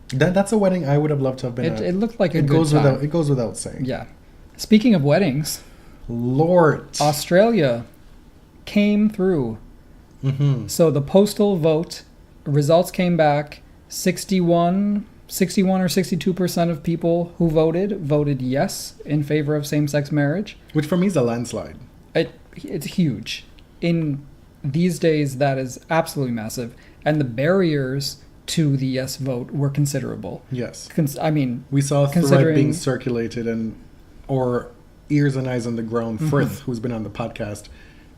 Speaker 2: That's a wedding I would have loved to have been at.
Speaker 3: It looked like a good time.
Speaker 2: It goes without saying.
Speaker 3: Yeah. Speaking of weddings...
Speaker 2: Lord.
Speaker 3: Australia came through. So the postal vote results came back. 61 or 62% of people who voted yes in favor of same-sex marriage.
Speaker 2: Which for me is a landslide.
Speaker 3: It's huge. In these days, that is absolutely massive. And the barriers to the yes vote were considerable.
Speaker 2: Yes.
Speaker 3: We
Speaker 2: saw a thread being circulated or ears and eyes on the ground. Frith, who's been on the podcast,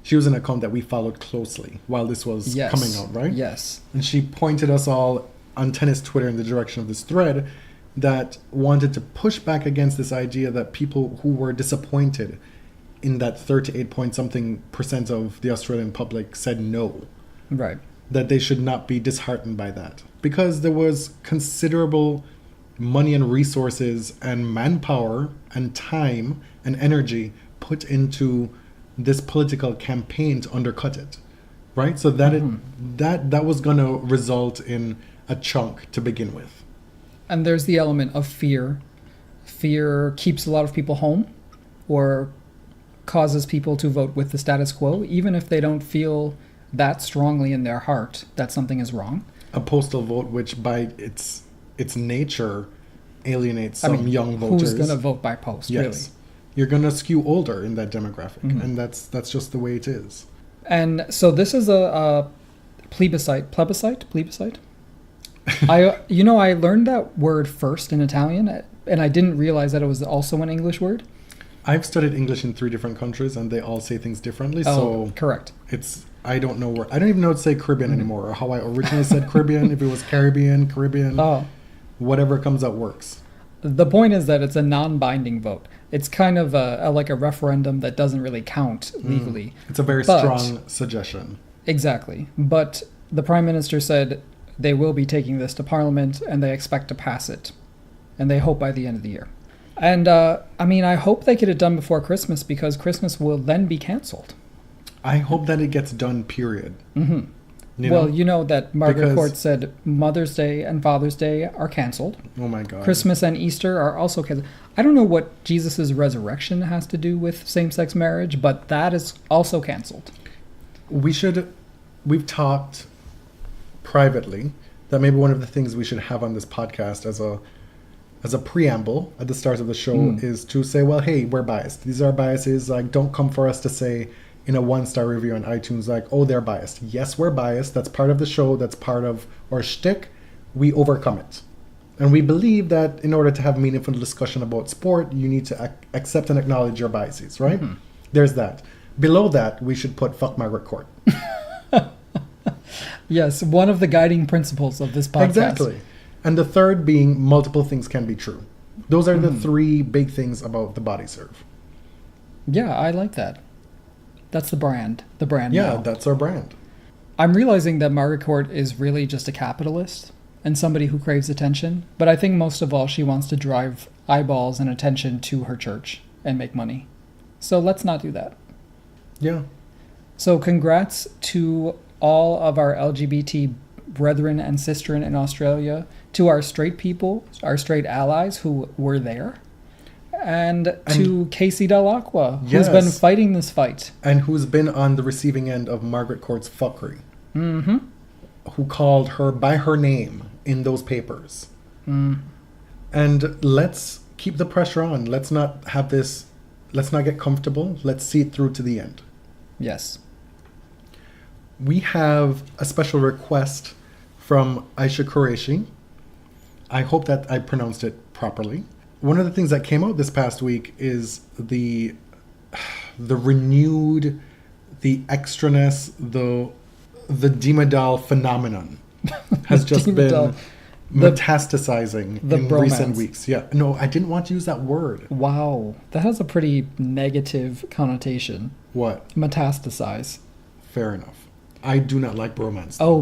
Speaker 2: she was an account that we followed closely while this was coming out, right?
Speaker 3: Yes.
Speaker 2: And she pointed us all on tennis Twitter in the direction of this thread that wanted to push back against this idea that people who were disappointed in that 38-point-something% of the Australian public said no.
Speaker 3: Right.
Speaker 2: That they should not be disheartened by that. Because there was considerable money and resources and manpower and time and energy put into this political campaign to undercut it, right? So that that was going to result in a chunk to begin with.
Speaker 3: And there's the element of fear. Fear keeps a lot of people home or causes people to vote with the status quo, even if they don't feel that strongly in their heart that something is wrong.
Speaker 2: A postal vote, which by its nature alienates some young voters.
Speaker 3: Who's going to vote by post, really?
Speaker 2: You're going to skew older in that demographic, and that's just the way it is.
Speaker 3: And so this is a plebiscite. I learned that word first in Italian, and I didn't realize that it was also an English word.
Speaker 2: I've studied English in 3 different countries, and they all say things differently.
Speaker 3: Oh, correct.
Speaker 2: I don't even know how to say Caribbean anymore, or how I originally said Caribbean, if it was Caribbean, whatever comes out works.
Speaker 3: The point is that it's a non-binding vote. It's kind of like a referendum that doesn't really count legally.
Speaker 2: It's a very strong suggestion.
Speaker 3: Exactly. But the Prime Minister said they will be taking this to Parliament and they expect to pass it. And they hope by the end of the year. And, I hope they get it done before Christmas because Christmas will then be canceled.
Speaker 2: I hope that it gets done, period.
Speaker 3: Mm-hmm. You know that Margaret Court said Mother's Day and Father's Day are canceled.
Speaker 2: Oh my God.
Speaker 3: Christmas and Easter are also canceled. I don't know what Jesus' resurrection has to do with same-sex marriage, but that is also canceled.
Speaker 2: We've talked privately that maybe one of the things we should have on this podcast as a preamble at the start of the show is to say, well, hey, we're biased. These are biases. Like, don't come for us to say in a 1-star review on iTunes, like, oh, they're biased. Yes, we're biased. That's part of the show. That's part of our shtick. We overcome it. And we believe that in order to have meaningful discussion about sport, you need to accept and acknowledge your biases, right? Mm-hmm. There's that. Below that, we should put fuck Margaret Court.
Speaker 3: Yes, one of the guiding principles of this podcast.
Speaker 2: Exactly. And the third being multiple things can be true. Those are the three big things about the body serve.
Speaker 3: Yeah, I like that. That's the brand. The brand.
Speaker 2: Yeah,
Speaker 3: now.
Speaker 2: That's our brand.
Speaker 3: I'm realizing that Margaret Court is really just a capitalist and somebody who craves attention. But I think most of all, she wants to drive eyeballs and attention to her church and make money. So let's not do that.
Speaker 2: Yeah.
Speaker 3: So congrats to all of our LGBT brethren and sistren in Australia, to our straight people, our straight allies who were there, and to Casey Delacqua, who's been fighting this fight.
Speaker 2: And who's been on the receiving end of Margaret Court's fuckery.
Speaker 3: Mm-hmm.
Speaker 2: Who called her by her name in those papers. And let's keep the pressure on. Let's not get comfortable. Let's see it through to the end.
Speaker 3: Yes.
Speaker 2: We have a special request from Aisha Qureshi. I hope that I pronounced it properly. One of the things that came out this past week is the renewed, the extraness, the Dimidal phenomenon has just been metastasizing in
Speaker 3: bromance.
Speaker 2: Recent weeks. Yeah. No, I didn't want to use that word.
Speaker 3: Wow. That has a pretty negative connotation.
Speaker 2: What?
Speaker 3: Metastasize.
Speaker 2: Fair enough. I do not like bromance.
Speaker 3: Oh,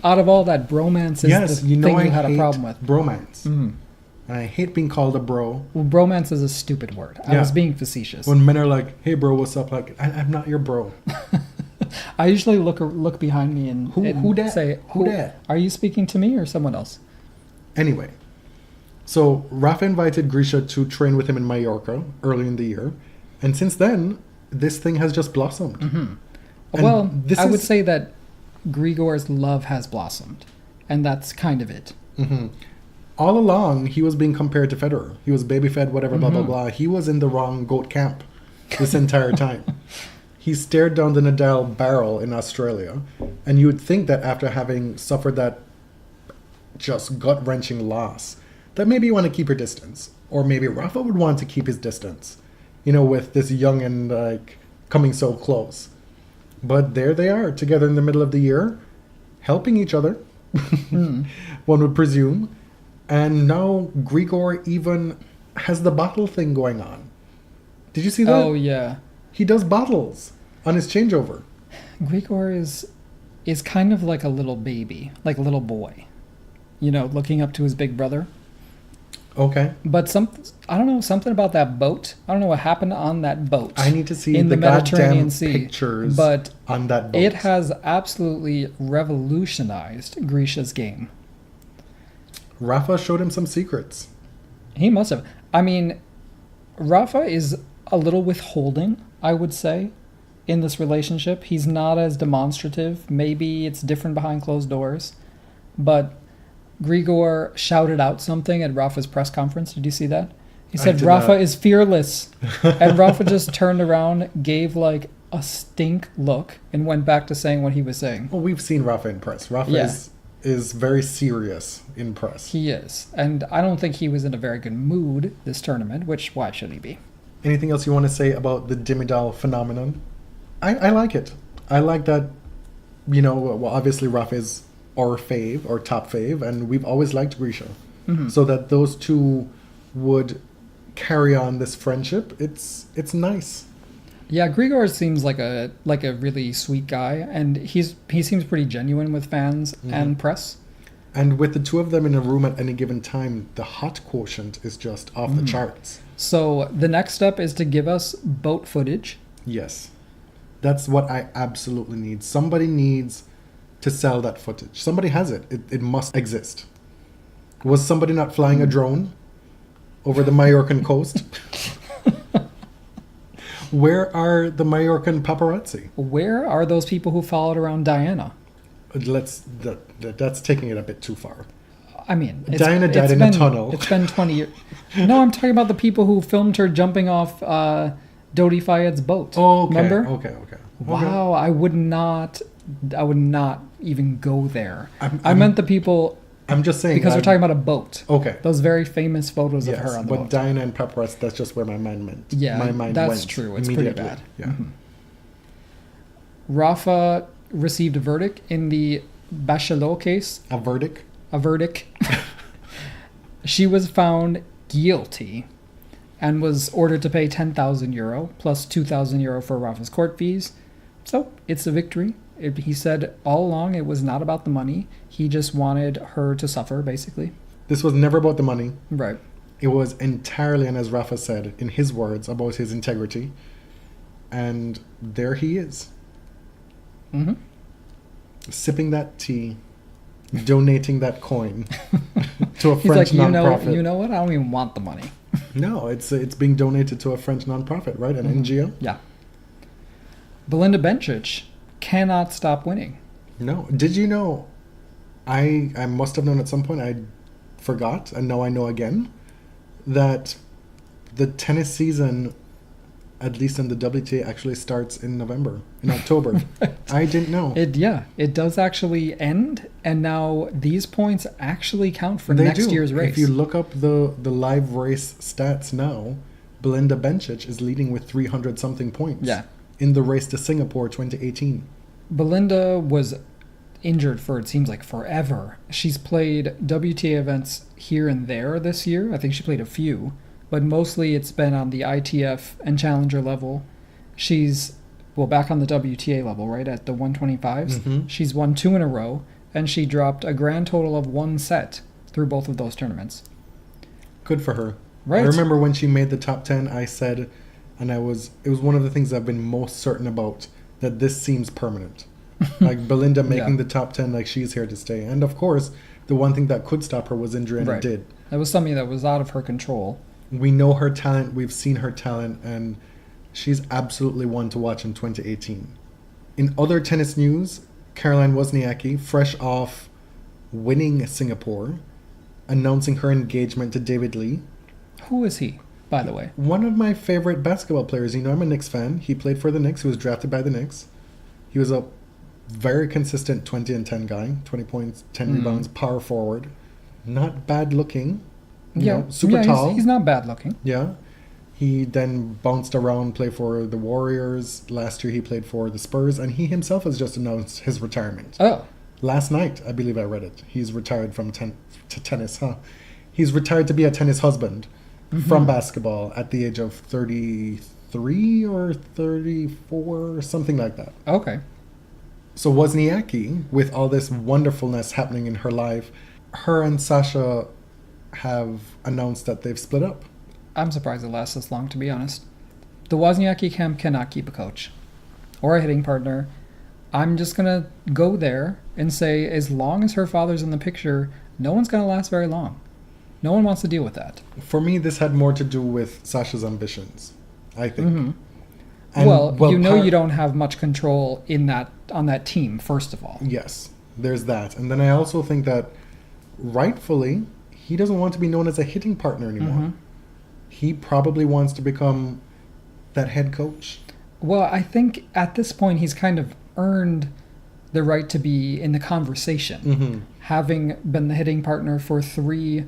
Speaker 3: out of all that, bromance is the thing you had a problem with.
Speaker 2: Bromance. And I hate being called a bro.
Speaker 3: Well, bromance is a stupid word. I was being facetious.
Speaker 2: When men are like, hey bro, what's up? Like, I'm not your bro.
Speaker 3: I usually look behind me and
Speaker 2: who dat?
Speaker 3: Say,
Speaker 2: who dat?
Speaker 3: Are you speaking to me or someone else?
Speaker 2: Anyway, so Rafa invited Grisha to train with him in Mallorca early in the year. And since then, this thing has just blossomed.
Speaker 3: Mm-hmm. Well, I would say that Grigor's love has blossomed, and that's kind of it.
Speaker 2: Mm-hmm. All along, he was being compared to Federer. He was baby-fed, whatever, blah, blah, blah. He was in the wrong goat camp this entire time. He stared down the Nadal barrel in Australia, and you would think that after having suffered that just gut-wrenching loss, that maybe you want to keep your distance. Or maybe Rafa would want to keep his distance, with this young and coming so close. But there they are, together in the middle of the year, helping each other, one would presume. And now Grigor even has the bottle thing going on. Did you see that?
Speaker 3: Oh, yeah.
Speaker 2: He does bottles on his changeover.
Speaker 3: Grigor is kind of like a little baby, like a little boy, looking up to his big brother.
Speaker 2: Okay.
Speaker 3: But I don't know, something about that boat. I don't know what happened on that boat.
Speaker 2: I need to see
Speaker 3: in the Mediterranean Sea
Speaker 2: pictures
Speaker 3: but
Speaker 2: on that boat.
Speaker 3: It has absolutely revolutionized Grisha's game.
Speaker 2: Rafa showed him some secrets.
Speaker 3: He must have. I mean, Rafa is a little withholding, I would say, in this relationship. He's not as demonstrative. Maybe it's different behind closed doors. But Grigor shouted out something at Rafa's press conference. Did you see that? He said, Rafa is fearless. And Rafa just turned around, gave like a stink look, and went back to saying what he was saying.
Speaker 2: Well, we've seen Rafa in press. Rafa is very serious in press.
Speaker 3: He is. And I don't think he was in a very good mood this tournament, which why should he be?
Speaker 2: Anything else you want to say about the Dimidal phenomenon? I like it. I like that, obviously Rafa is our fave, or top fave, and we've always liked Grisha. Mm-hmm. So that those two would carry on this friendship, it's nice.
Speaker 3: Yeah, Grigor seems like a really sweet guy, and he seems pretty genuine with fans and press.
Speaker 2: And with the two of them in a room at any given time, the hot quotient is just off the charts.
Speaker 3: So the next step is to give us boat footage.
Speaker 2: Yes. That's what I absolutely need. Somebody needs to sell that footage. Somebody has it. It must exist. Was somebody not flying a drone over the Majorcan coast? Where are the Majorcan paparazzi?
Speaker 3: Where are those people who followed around Diana?
Speaker 2: That's taking it a bit too far.
Speaker 3: I mean,
Speaker 2: Diana died in a tunnel.
Speaker 3: It's been 20 years. No, I'm talking about the people who filmed her jumping off Dodi Fayed's boat.
Speaker 2: Oh, okay.
Speaker 3: Remember?
Speaker 2: Okay.
Speaker 3: Wow, I would not even go there. I meant the people.
Speaker 2: I'm just saying
Speaker 3: because we're talking about a boat.
Speaker 2: Okay.
Speaker 3: Those very famous photos of her on the boat.
Speaker 2: But Diana and paparazzi, that's just where my mind went.
Speaker 3: Yeah,
Speaker 2: my mind
Speaker 3: that's
Speaker 2: went
Speaker 3: true. It's pretty bad.
Speaker 2: Yeah.
Speaker 3: Mm-hmm. Rafa received a verdict in the Bachelot case.
Speaker 2: A verdict?
Speaker 3: A verdict. She was found guilty and was ordered to pay €10,000 plus €2,000 for Rafa's court fees. So it's a victory. He said all along it was not about the money. He just wanted her to suffer, basically.
Speaker 2: This was never about the money.
Speaker 3: Right.
Speaker 2: It was entirely, and as Rafa said, in his words, about his integrity. And there he is.
Speaker 3: Mm-hmm.
Speaker 2: Sipping that tea, donating that coin to a French
Speaker 3: like,
Speaker 2: nonprofit.
Speaker 3: You know what? I don't even want the money.
Speaker 2: No, it's being donated to a French nonprofit, right? An NGO?
Speaker 3: Yeah. Belinda Bencic cannot stop winning.
Speaker 2: No. Did you know, I must have known at some point, I forgot, and now I know again, that the tennis season, at least in the WTA, actually starts in October. Right. I didn't know.
Speaker 3: It does actually end, and now these points actually count for next year's race.
Speaker 2: If you look up the live race stats now, Belinda Bencic is leading with 300-something points.
Speaker 3: Yeah.
Speaker 2: In the race to Singapore 2018.
Speaker 3: Belinda was injured for, it seems like, forever. She's played WTA events here and there this year. I think she played a few, but mostly it's been on the ITF and Challenger level. She's, back on the WTA level, right, at the 125s.
Speaker 2: Mm-hmm.
Speaker 3: She's won 2 in a row, and she dropped a grand total of 1 set through both of those tournaments.
Speaker 2: Good for her.
Speaker 3: Right.
Speaker 2: I remember when she made the top 10, I said, and it was one of the things I've been most certain about, that this seems permanent. Like Belinda making the top 10, like she's here to stay. And of course, the one thing that could stop her was injury, and it did.
Speaker 3: That was something that was out of her control.
Speaker 2: We know her talent, we've seen her talent, and she's absolutely one to watch in 2018. In other tennis news, Caroline Wozniacki, fresh off winning Singapore, announcing her engagement to David Lee.
Speaker 3: Who is he, by the way?
Speaker 2: One of my favorite basketball players. You know, I'm a Knicks fan. He played for the Knicks. He was drafted by the Knicks. He was a very consistent 20 and 10 guy. 20 points, 10 rebounds, power forward. Not bad looking. You know, super tall.
Speaker 3: He's not bad looking.
Speaker 2: Yeah. He then bounced around, played for the Warriors. Last year he played for the Spurs. And he himself has just announced his retirement.
Speaker 3: Oh.
Speaker 2: Last night, I believe I read it. He's retired from tennis, He's retired to be a tennis husband. From basketball at the age of 33 or 34 or something like that.
Speaker 3: Okay.
Speaker 2: So Wozniacki, with all this wonderfulness happening in her life, her and Sascha have announced that they've split up.
Speaker 3: I'm surprised it lasts this long, to be honest. The Wozniacki camp cannot keep a coach or a hitting partner. I'm just going to go there and say, as long as her father's in the picture, no one's going to last very long. No one wants to deal with that.
Speaker 2: For me, this had more to do with Sasha's ambitions, I think.
Speaker 3: Mm-hmm.
Speaker 2: And,
Speaker 3: you don't have much control on that team, first of all.
Speaker 2: Yes, there's that. And then I also think that, rightfully, he doesn't want to be known as a hitting partner anymore. Mm-hmm. He probably wants to become that head coach.
Speaker 3: Well, I think at this point, he's kind of earned the right to be in the conversation, having been the hitting partner for 3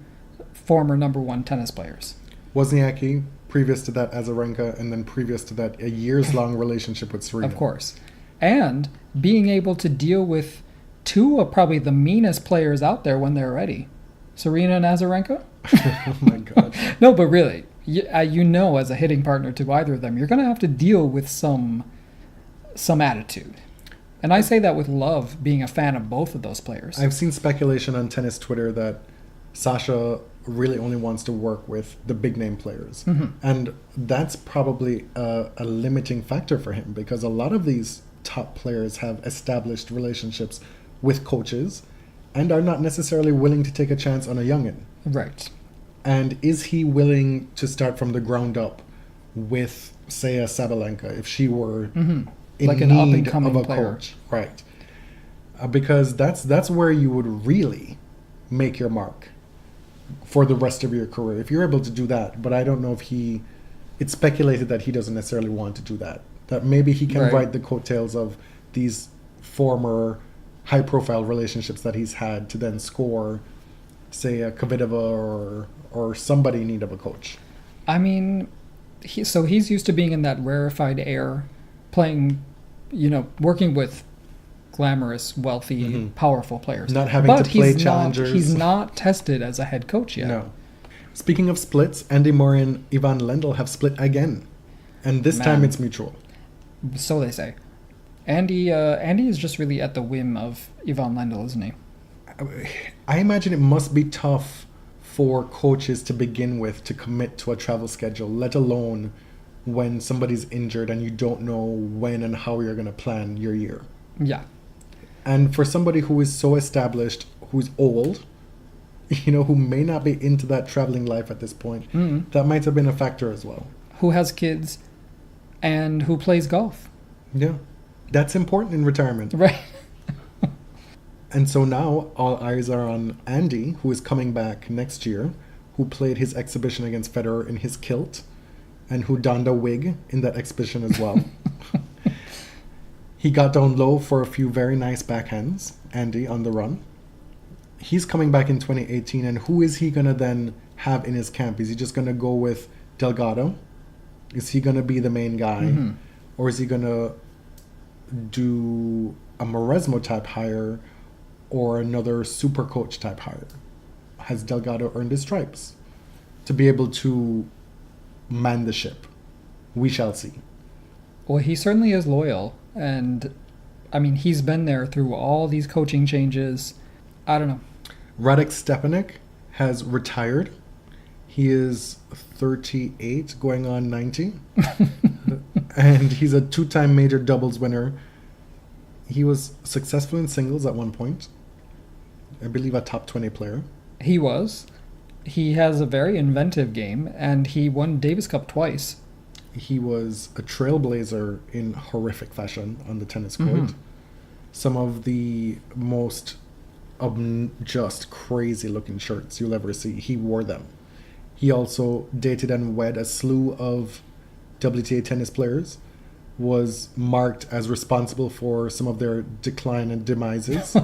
Speaker 3: former number 1 tennis players.
Speaker 2: Wozniacki, previous to that Azarenka, and then previous to that a years-long relationship with Serena.
Speaker 3: Of course. And being able to deal with 2 of probably the meanest players out there when they're ready. Serena and Azarenka?
Speaker 2: Oh my God.
Speaker 3: No, but really, as a hitting partner to either of them, you're going to have to deal with some attitude. And I say that with love, being a fan of both of those players.
Speaker 2: I've seen speculation on tennis Twitter that Sascha really only wants to work with the big name players. And that's probably a limiting factor for him, because a lot of these top players have established relationships with coaches and are not necessarily willing to take a chance on a youngin.
Speaker 3: Right.
Speaker 2: And is he willing to start from the ground up with, say, a Sabalenka, if she were in
Speaker 3: Like an
Speaker 2: need
Speaker 3: up-and-coming
Speaker 2: of a
Speaker 3: player.
Speaker 2: coach? Right. Because that's where you would really make your mark for the rest of your career, if you're able to do that. But I don't know if it's speculated that he doesn't necessarily want to do that. That maybe he can
Speaker 3: Right.
Speaker 2: ride the coattails of these former high-profile relationships that he's had to then score, say, a Kvitova or somebody in need of a coach.
Speaker 3: I mean, he's used to being in that rarefied air, playing, working with glamorous, wealthy, powerful players.
Speaker 2: Not having to play
Speaker 3: he's
Speaker 2: challengers.
Speaker 3: He's not tested as a head coach yet.
Speaker 2: No. Speaking of splits, Andy Murray and Ivan Lendl have split again. And this time it's mutual.
Speaker 3: So they say. Andy is just really at the whim of Ivan Lendl, isn't he?
Speaker 2: I imagine it must be tough for coaches to begin with to commit to a travel schedule, let alone when somebody's injured and you don't know when and how you're going to plan your year.
Speaker 3: Yeah.
Speaker 2: And for somebody who is so established, who's old, who may not be into that traveling life at this point, that might have been a factor as well.
Speaker 3: Who has kids and who plays golf.
Speaker 2: Yeah. That's important in retirement.
Speaker 3: Right.
Speaker 2: And so now all eyes are on Andy, who is coming back next year, who played his exhibition against Federer in his kilt, and who donned a wig in that exhibition as well. He got down low for a few very nice backhands, Andy, on the run. He's coming back in 2018, and who is he going to then have in his camp? Is he just going to go with Delgado? Is he going to be the main guy? Or is he going to do a Maresmo type hire or another super coach type hire? Has Delgado earned his stripes to be able to man the ship? We shall see.
Speaker 3: Well, he certainly is loyal. And, I mean, he's been there through all these coaching changes. I don't know.
Speaker 2: Radek Stepanek has retired. He is 38, going on 90. And he's a two-time major doubles winner. He was successful in singles at one point. I believe a top 20 player.
Speaker 3: He was. He has a very inventive game, and he won Davis Cup twice.
Speaker 2: He was a trailblazer in horrific fashion on the tennis court. Some of the most just crazy-looking shirts you'll ever see, he wore them. He also dated and wed a slew of WTA tennis players, was marked as responsible for some of their decline and demises.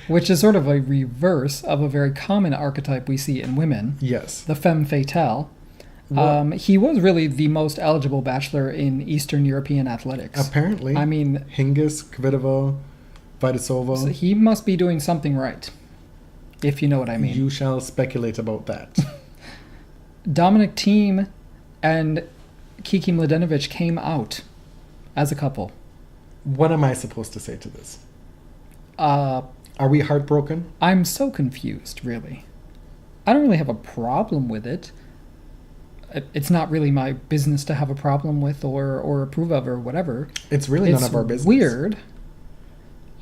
Speaker 3: Which is sort of a reverse of a very common archetype we see in women.
Speaker 2: Yes.
Speaker 3: The femme fatale. He was really the most eligible bachelor in Eastern European athletics.
Speaker 2: Apparently.
Speaker 3: I mean,
Speaker 2: Hingis, Kvitova, Vaidisova.
Speaker 3: so he must be doing something right, if you know what I mean.
Speaker 2: You shall speculate about that.
Speaker 3: Dominic Thiem and Kiki Mladenovic came out as a couple.
Speaker 2: What am I supposed to say to this?
Speaker 3: Uh,
Speaker 2: Are we heartbroken?
Speaker 3: I'm so confused, really. I don't really have a problem with it. It's not really my business to have a problem with or approve of or whatever.
Speaker 2: It's really none of our business.
Speaker 3: It's weird.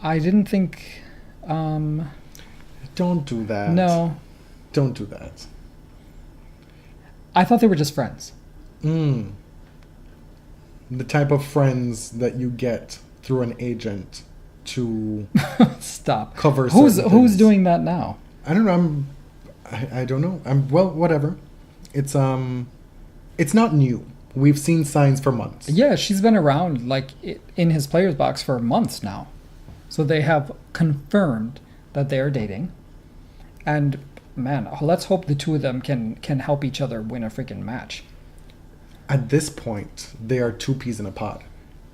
Speaker 3: I didn't think...
Speaker 2: Don't do that.
Speaker 3: No.
Speaker 2: Don't do that.
Speaker 3: I thought they were just friends.
Speaker 2: The type of friends that you get through an agent to
Speaker 3: Stop.
Speaker 2: cover
Speaker 3: Who's
Speaker 2: certain things.
Speaker 3: doing that now?
Speaker 2: I don't know. I don't know. Well, whatever. It's not new. We've seen signs for months.
Speaker 3: Yeah, she's been around in his player's box for months now. So they have confirmed that they are dating. And man, let's hope the two of them can help each other win a freaking match.
Speaker 2: At this point, they are two peas in a pod.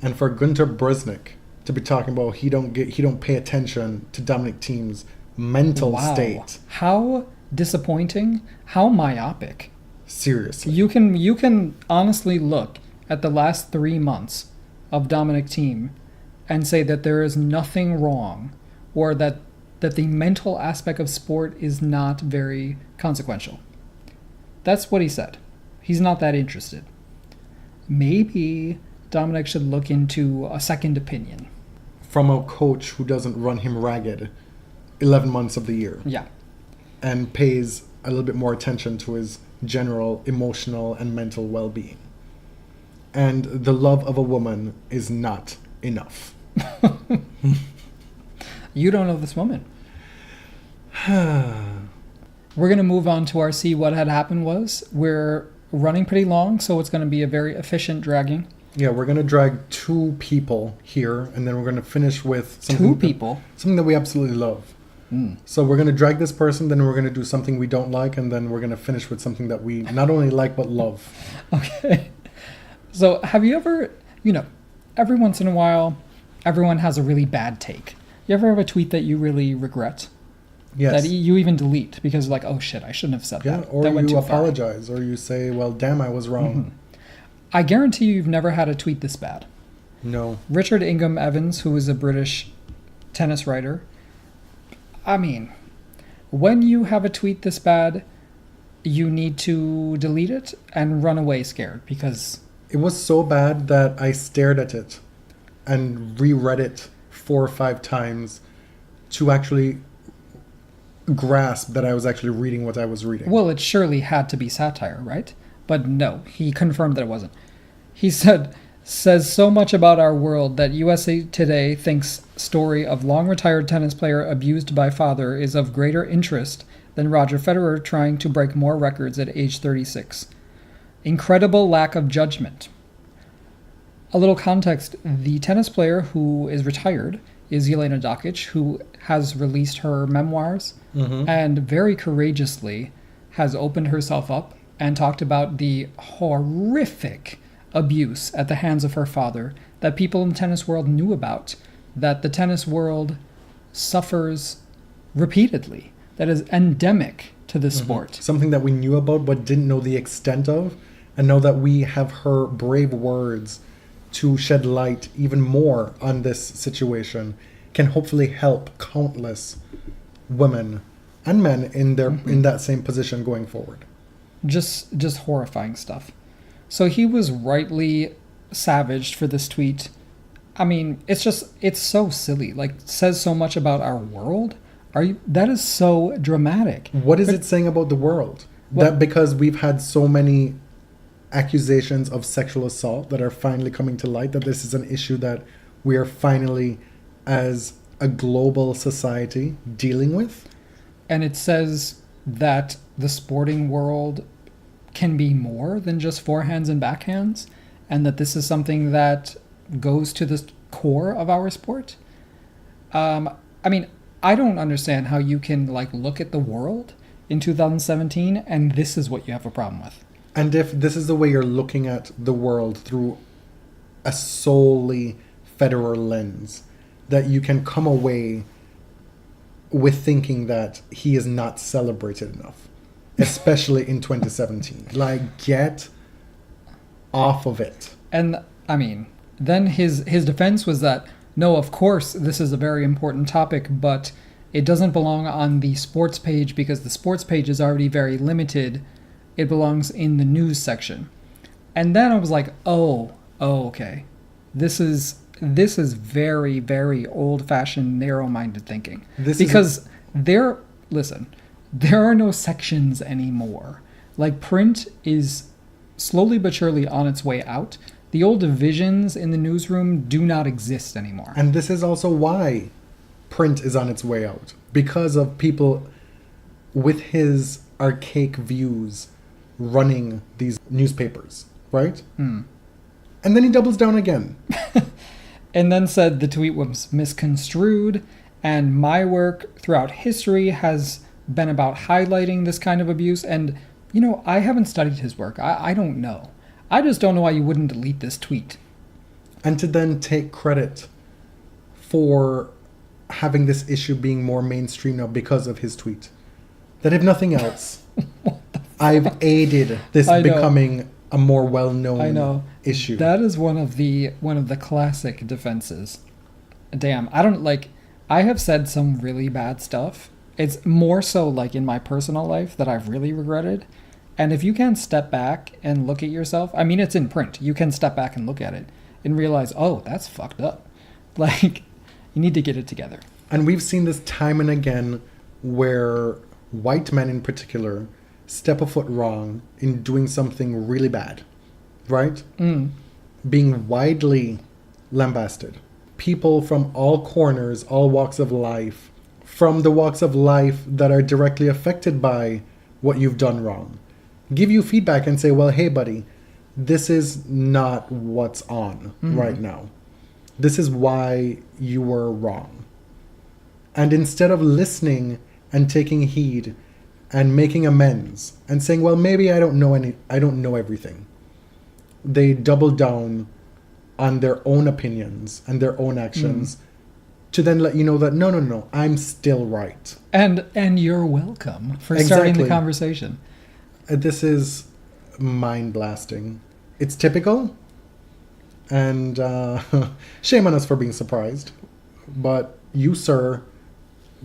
Speaker 2: And for Gunter Brusnik to be talking about he don't pay attention to Dominic Thiem's mental state.
Speaker 3: How disappointing, how myopic.
Speaker 2: Seriously.
Speaker 3: You can honestly look at the last 3 months of Dominic Thiem and say that there is nothing wrong, or that the mental aspect of sport is not very consequential. That's what he said. He's not that interested. Maybe Dominic should look into a second opinion.
Speaker 2: From a coach who doesn't run him ragged 11 months of the year.
Speaker 3: Yeah.
Speaker 2: And pays a little bit more attention to his general emotional and mental well-being. And the love of a woman is not enough.
Speaker 3: You don't know this woman. We're going to move on to our See What Had Happened Was. We're running pretty long, so it's going to be a very efficient dragging.
Speaker 2: Yeah, we're going to drag 2 people here, and then we're going to finish with something.
Speaker 3: 2 people?
Speaker 2: Something that we absolutely love. So we're going to drag this person, then we're going to do something we don't like, and then we're going to finish with something that we not only like, but love.
Speaker 3: Okay. So have you ever, every once in a while, everyone has a really bad take. You ever have a tweet that you really regret?
Speaker 2: Yes.
Speaker 3: That you even delete because like, oh shit, I shouldn't have said that.
Speaker 2: Or
Speaker 3: that went
Speaker 2: you
Speaker 3: too far.
Speaker 2: apologize, or you say, well, damn, I was wrong.
Speaker 3: I guarantee you've never had a tweet this bad.
Speaker 2: No.
Speaker 3: Richard Ingham Evans, who is a British tennis writer, I mean, when you have a tweet this bad, you need to delete it and run away scared because...
Speaker 2: It was so bad that I stared at it and reread it 4 or 5 times to actually grasp that I was actually reading what I was reading.
Speaker 3: Well, it surely had to be satire, right? But no, he confirmed that it wasn't. He says so much about our world that USA Today thinks story of long-retired tennis player abused by father is of greater interest than Roger Federer trying to break more records at age 36. Incredible lack of judgment. A little context, the tennis player who is retired is Jelena Dokic, who has released her memoirs and very courageously has opened herself up and talked about the horrific abuse at the hands of her father that people in the tennis world knew about, that the tennis world suffers repeatedly, that is endemic to the sport.
Speaker 2: Something that we knew about but didn't know the extent of, and now that we have her brave words to shed light even more on this situation can hopefully help countless women and men in their in that same position going forward.
Speaker 3: Just horrifying stuff. So he was rightly savaged for this tweet. I mean, it's so silly. Like, says so much about our world. That is so dramatic.
Speaker 2: What is it saying about the world? That because we've had so many accusations of sexual assault that are finally coming to light, that this is an issue that we are finally, as a global society, dealing with?
Speaker 3: And it says that the sporting world can be more than just forehands and backhands, and that this is something that goes to the core of our sport. I mean, I don't understand how you can look at the world in 2017 and this is what you have a problem with.
Speaker 2: And if this is the way you're looking at the world through a solely Federer lens, that you can come away with thinking that he is not celebrated enough, especially in 2017. Get off of it.
Speaker 3: And I mean, then his defense was that, no, of course, this is a very important topic, but it doesn't belong on the sports page because the sports page is already very limited. It belongs in the news section. And then I was like, oh, okay. This is very, very old-fashioned, narrow-minded thinking. There are no sections anymore. Print is slowly but surely on its way out. The old divisions in the newsroom do not exist anymore.
Speaker 2: And this is also why print is on its way out. Because of people with his archaic views running these newspapers, right? And then he doubles down again.
Speaker 3: And then said the tweet was misconstrued, and my work throughout history has been about highlighting this kind of abuse. And, I haven't studied his work. I don't know. I just don't know why you wouldn't delete this tweet.
Speaker 2: And to then take credit for having this issue being more mainstream now because of his tweet. That if nothing else, I've aided this becoming a more well-known issue.
Speaker 3: That is one of the classic defenses. Damn, I have said some really bad stuff. It's more so like in my personal life that I've really regretted. And if you can step back and look at yourself, I mean, it's in print. You can step back and look at it and realize, oh, that's fucked up. Like, you need to get it together.
Speaker 2: And we've seen this time and again where white men in particular step a foot wrong in doing something really bad, right? Being widely lambasted. People from all corners, all walks of life, from the walks of life that are directly affected by what you've done wrong, give you feedback and say, well, hey, buddy, this is not what's on right now. This is why you were wrong. And instead of listening and taking heed and making amends and saying, well, maybe I don't know everything, they double down on their own opinions and their own actions to then let you know that no, I'm still right.
Speaker 3: And you're welcome for starting the conversation.
Speaker 2: This is mind blasting. It's typical, and shame on us for being surprised. But you, sir,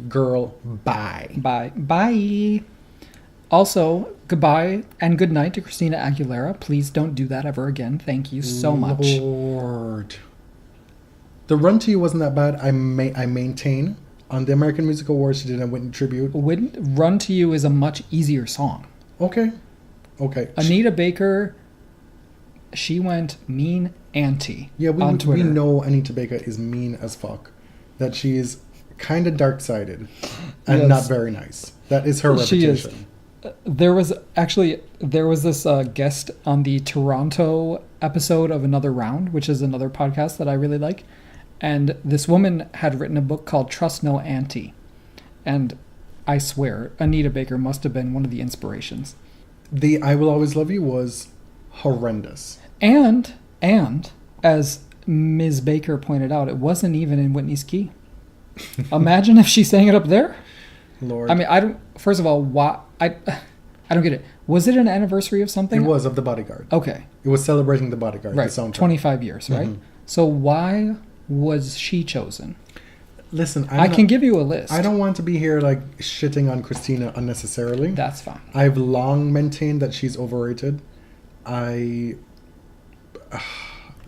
Speaker 2: girl, bye.
Speaker 3: Bye. Also, goodbye and good night to Christina Aguilera. Please don't do that ever again. Thank you so much.
Speaker 2: Lord. The run to you wasn't that bad. I maintain. On the American Music Awards, she did a Whitney tribute.
Speaker 3: Run to You is a much easier song.
Speaker 2: Okay.
Speaker 3: Anita Baker, she went mean auntie on Twitter.
Speaker 2: We know Anita Baker is mean as fuck. That she is kind of dark-sided and not very nice. That is her reputation.
Speaker 3: She is. There was this guest on the Toronto episode of Another Round, which is another podcast that I really like. And this woman had written a book called Trust No Auntie. And I swear, Anita Baker must have been one of the inspirations.
Speaker 2: The I Will Always Love You was horrendous.
Speaker 3: And as Ms. Baker pointed out, it wasn't even in Whitney's key. Imagine if she sang it up there.
Speaker 2: Lord.
Speaker 3: I mean, first of all, why... I don't get it. Was it an anniversary of something?
Speaker 2: It was, of The Bodyguard.
Speaker 3: Okay.
Speaker 2: It was celebrating The Bodyguard.
Speaker 3: Right,
Speaker 2: the soundtrack.
Speaker 3: 25 years, right? So why was she chosen?
Speaker 2: Listen,
Speaker 3: I can give you a list.
Speaker 2: I don't want to be here like shitting on Christina unnecessarily.
Speaker 3: That's fine.
Speaker 2: I've long maintained that she's overrated. I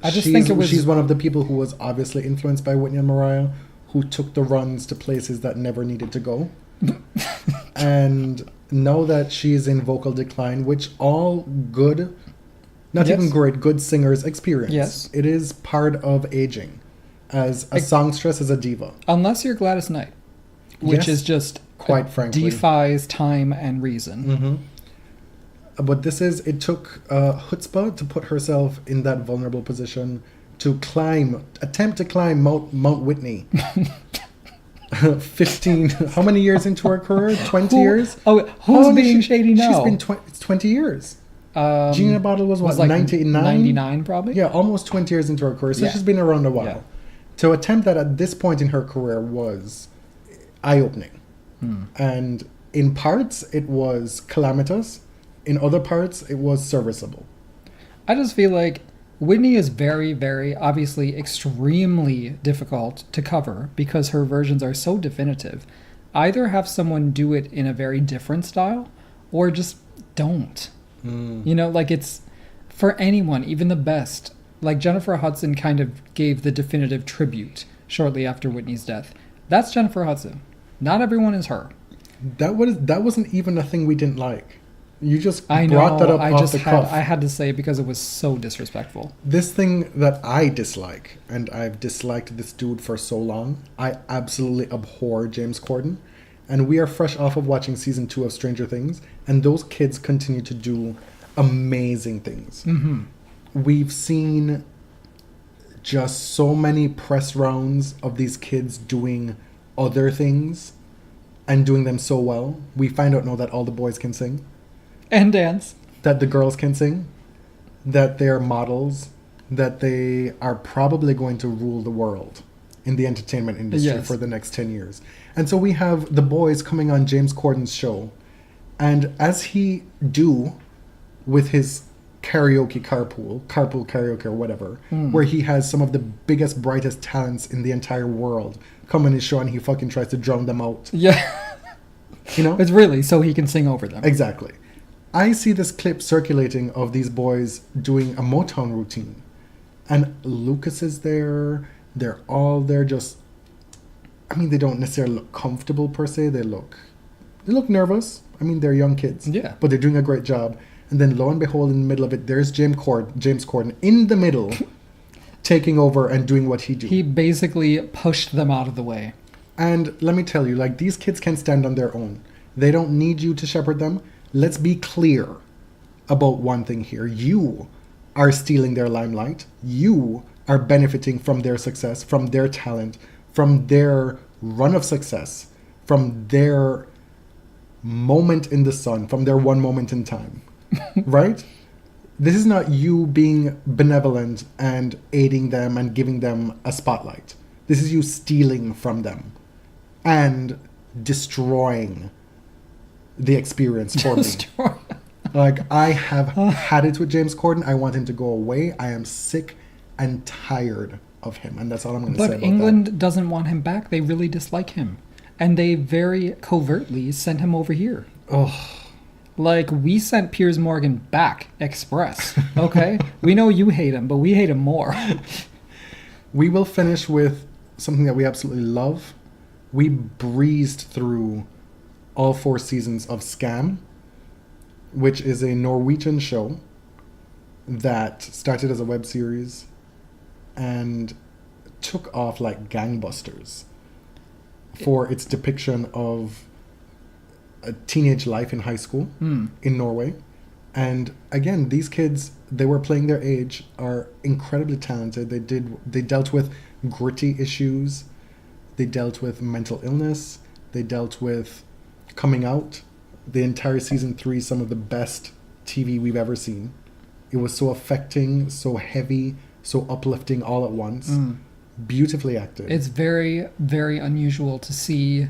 Speaker 2: just think it was... She's one of the people who was obviously influenced by Whitney and Mariah, who took the runs to places that never needed to go. And now that she's in vocal decline, which all good, not even great, good singers experience.
Speaker 3: Yes.
Speaker 2: It is part of aging. As a songstress, as a diva.
Speaker 3: Unless you're Gladys Knight, which is just,
Speaker 2: quite frankly,
Speaker 3: defies time and reason.
Speaker 2: But it took chutzpah to put herself in that vulnerable position to attempt to climb Mount Whitney. 15, how many years into her career? 20 years?
Speaker 3: Who's being shady now?
Speaker 2: She's been 20 years. Gina Bottle was what,
Speaker 3: like
Speaker 2: 99?
Speaker 3: 99 probably?
Speaker 2: Yeah, almost 20 years into her career. So she's been around a while. Yeah. To attempt that at this point in her career was eye-opening. And in parts, it was calamitous. In other parts, it was serviceable.
Speaker 3: I just feel like Whitney is very, very, obviously extremely difficult to cover because her versions are so definitive. Either have someone do it in a very different style or just don't. You know, like it's for anyone, even the best. Like Jennifer Hudson kind of gave the definitive tribute shortly after Whitney's death. That's Jennifer Hudson. Not everyone is her.
Speaker 2: That wasn't even a thing we didn't like. You just brought that up off the cuff.
Speaker 3: I had to say it because it was so disrespectful.
Speaker 2: This thing that I dislike, and I've disliked this dude for so long, I absolutely abhor James Corden. And we are fresh off of watching season 2 of Stranger Things, and those kids continue to do amazing things. We've seen just so many press rounds of these kids doing other things and doing them so well. We find out now that all the boys can sing.
Speaker 3: And dance.
Speaker 2: That the girls can sing. That they're models. That they are probably going to rule the world in the entertainment industry for the next 10 years. And so we have the boys coming on James Corden's show. And as he do with his karaoke carpool karaoke or whatever, where he has some of the biggest, brightest talents in the entire world come on his show and he fucking tries to drown them out.
Speaker 3: Yeah.
Speaker 2: You know?
Speaker 3: It's really so he can sing over them.
Speaker 2: Exactly. I see this clip circulating of these boys doing a Motown routine. And Lucas is there. They're all there just... I mean, they don't necessarily look comfortable per se. They look nervous. I mean, they're young kids.
Speaker 3: Yeah.
Speaker 2: But they're doing a great job. And then lo and behold, in the middle of it, there's James Corden in the middle, taking over and doing what he do.
Speaker 3: He basically pushed them out of the way.
Speaker 2: And let me tell you, like, these kids can stand on their own. They don't need you to shepherd them. Let's be clear about one thing here. You are stealing their limelight. You are benefiting from their success, from their talent, from their run of success, from their moment in the sun, from their one moment in time. Right? This is not you being benevolent and aiding them and giving them a spotlight. This is you stealing from them and destroying the experience for me. Like, I have had it with James Corden. I want him to go away. I am sick and tired of him, and that's all I'm going to say about
Speaker 3: But England doesn't want him back. They really dislike him, and they very covertly sent him over here.
Speaker 2: Oh,
Speaker 3: Like, we sent Piers Morgan back express. Okay, we know you hate him, but we hate him more.
Speaker 2: we will finish with something that we absolutely love. We breezed through all 4 seasons of Scam, which is a Norwegian show that started as a web series and took off like gangbusters for its depiction of a teenage life in high school in Norway. And again, these kids, they were playing their age, are incredibly talented. They dealt with gritty issues. They dealt with mental illness. They dealt with coming out. The entire season 3, some of the best TV we've ever seen. It was so affecting, so heavy, so uplifting all at once. Beautifully acted.
Speaker 3: It's very, very unusual to see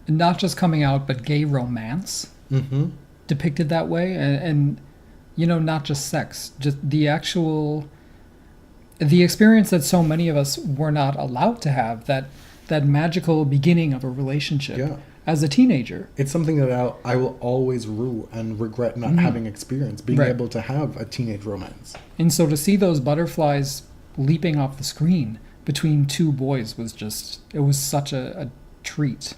Speaker 3: not just coming out, but gay romance depicted that way. And, you know, not just sex, just the experience that so many of us were not allowed to have, that magical beginning of a relationship as a teenager.
Speaker 2: It's something that I will always rue and regret not having experienced, being able to have a teenage romance.
Speaker 3: And so to see those butterflies leaping off the screen between 2 boys was just, it was such a treat.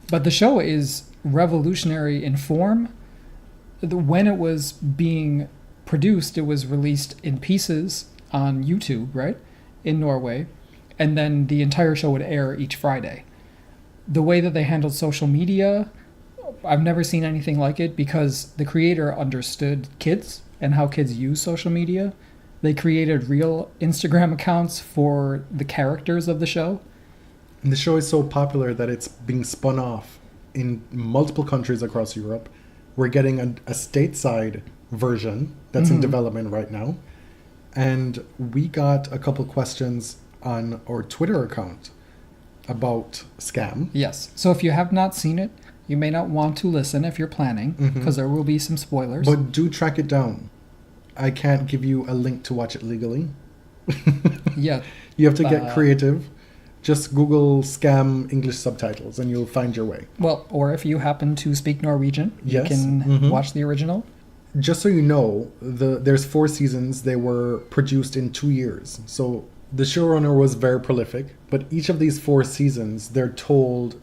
Speaker 3: But the show is revolutionary in form. When it was being produced, it was released in pieces on YouTube, right? In Norway. And then the entire show would air each Friday. The way that they handled social media, I've never seen anything like it, because the creator understood kids and how kids use social media. They created real Instagram accounts for the characters of the show.
Speaker 2: And the show is so popular that it's being spun off in multiple countries across Europe. We're getting a stateside version that's in development right now. And we got a couple questions on our Twitter account about Scam.
Speaker 3: Yes. So if you have not seen it, you may not want to listen if you're planning, because there will be some spoilers.
Speaker 2: But do track it down. I can't give you a link to watch it legally.
Speaker 3: Yeah.
Speaker 2: You have to get creative. Just Google Scam English subtitles and you'll find your way.
Speaker 3: Well, or if you happen to speak Norwegian, you
Speaker 2: Yes.
Speaker 3: can watch the original.
Speaker 2: Just so you know, there's 4 seasons. They were produced in 2 years. So the showrunner was very prolific. But each of these 4 seasons, they're told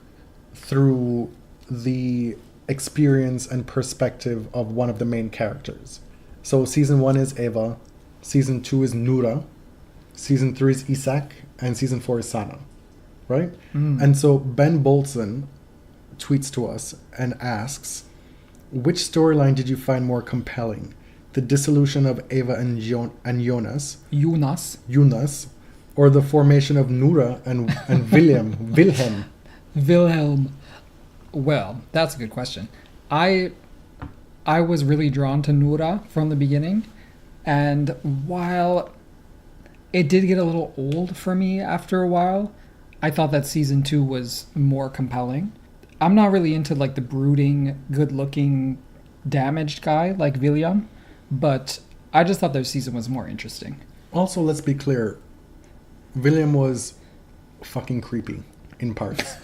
Speaker 2: through the experience and perspective of one of the main characters. So season 1 is Eva. Season 2 is Nura. Season 3 is Isak. And season 4 is Sana. Right? And so Ben Bolson tweets to us and asks, which storyline did you find more compelling? The dissolution of Eva and Jonas, or the formation of Nura and
Speaker 3: Wilhelm. Well, that's a good question. I was really drawn to Nura from the beginning, and while it did get a little old for me after a while, I thought that season 2 was more compelling. I'm not really into like the brooding, good-looking, damaged guy like William, But I just thought their season was more interesting.
Speaker 2: Also, let's be clear, William was fucking creepy in parts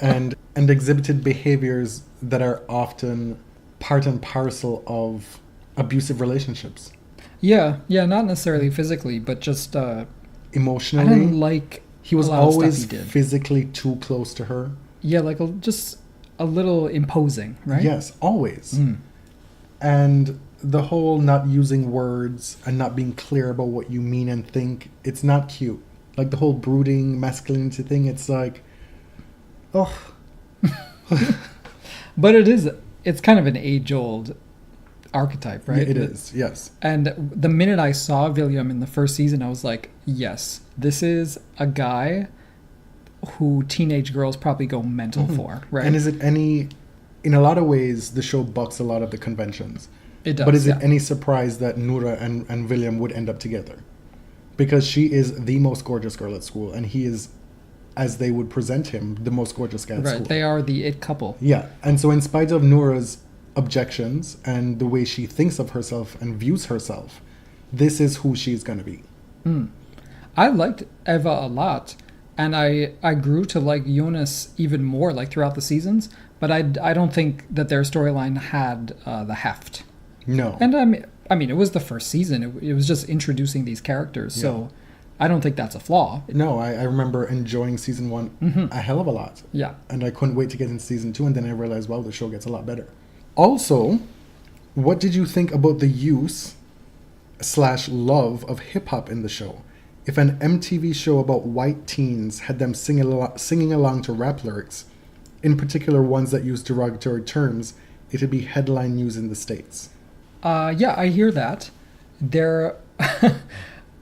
Speaker 2: and exhibited behaviors that are often part and parcel of abusive relationships.
Speaker 3: Yeah, not necessarily physically, but just
Speaker 2: Emotionally,
Speaker 3: I didn't like
Speaker 2: he was
Speaker 3: a lot of stuff
Speaker 2: always
Speaker 3: he did.
Speaker 2: physically too close to her.
Speaker 3: Yeah, like just a little imposing, right?
Speaker 2: Yes, always.
Speaker 3: Mm.
Speaker 2: And the whole not using words and not being clear about what you mean and think, it's not cute. Like the whole brooding masculinity thing, it's like, oh.
Speaker 3: But it's kind of an age-old archetype, right?
Speaker 2: It is, yes.
Speaker 3: And the minute I saw William in the first season, I was like, yes, this is a guy who teenage girls probably go mental for, right?
Speaker 2: And is it in a lot of ways, the show bucks a lot of the conventions.
Speaker 3: It does,
Speaker 2: But is
Speaker 3: yeah.
Speaker 2: it any surprise that Noura and William would end up together? Because she is the most gorgeous girl at school, and he is, as they would present him, the most gorgeous guy at
Speaker 3: Right,
Speaker 2: school.
Speaker 3: they are the it couple.
Speaker 2: Yeah, and so in spite of Noura's objections and the way she thinks of herself and views herself, this is who she's going to be.
Speaker 3: I liked Eva a lot, and I grew to like Jonas even more like throughout the seasons, but I don't think that their storyline had the heft.
Speaker 2: No.
Speaker 3: And I mean, it was the first season. It was just introducing these characters, so I don't think that's a flaw.
Speaker 2: No, I remember enjoying season 1 a hell of a lot.
Speaker 3: Yeah.
Speaker 2: And I couldn't wait to get into season 2, and then I realized, well, the show gets a lot better. Also, what did you think about the use/love of hip-hop in the show? If an MTV show about white teens had them singing along to rap lyrics, in particular ones that use derogatory terms, it would be headline news in the States.
Speaker 3: Yeah, I hear that. There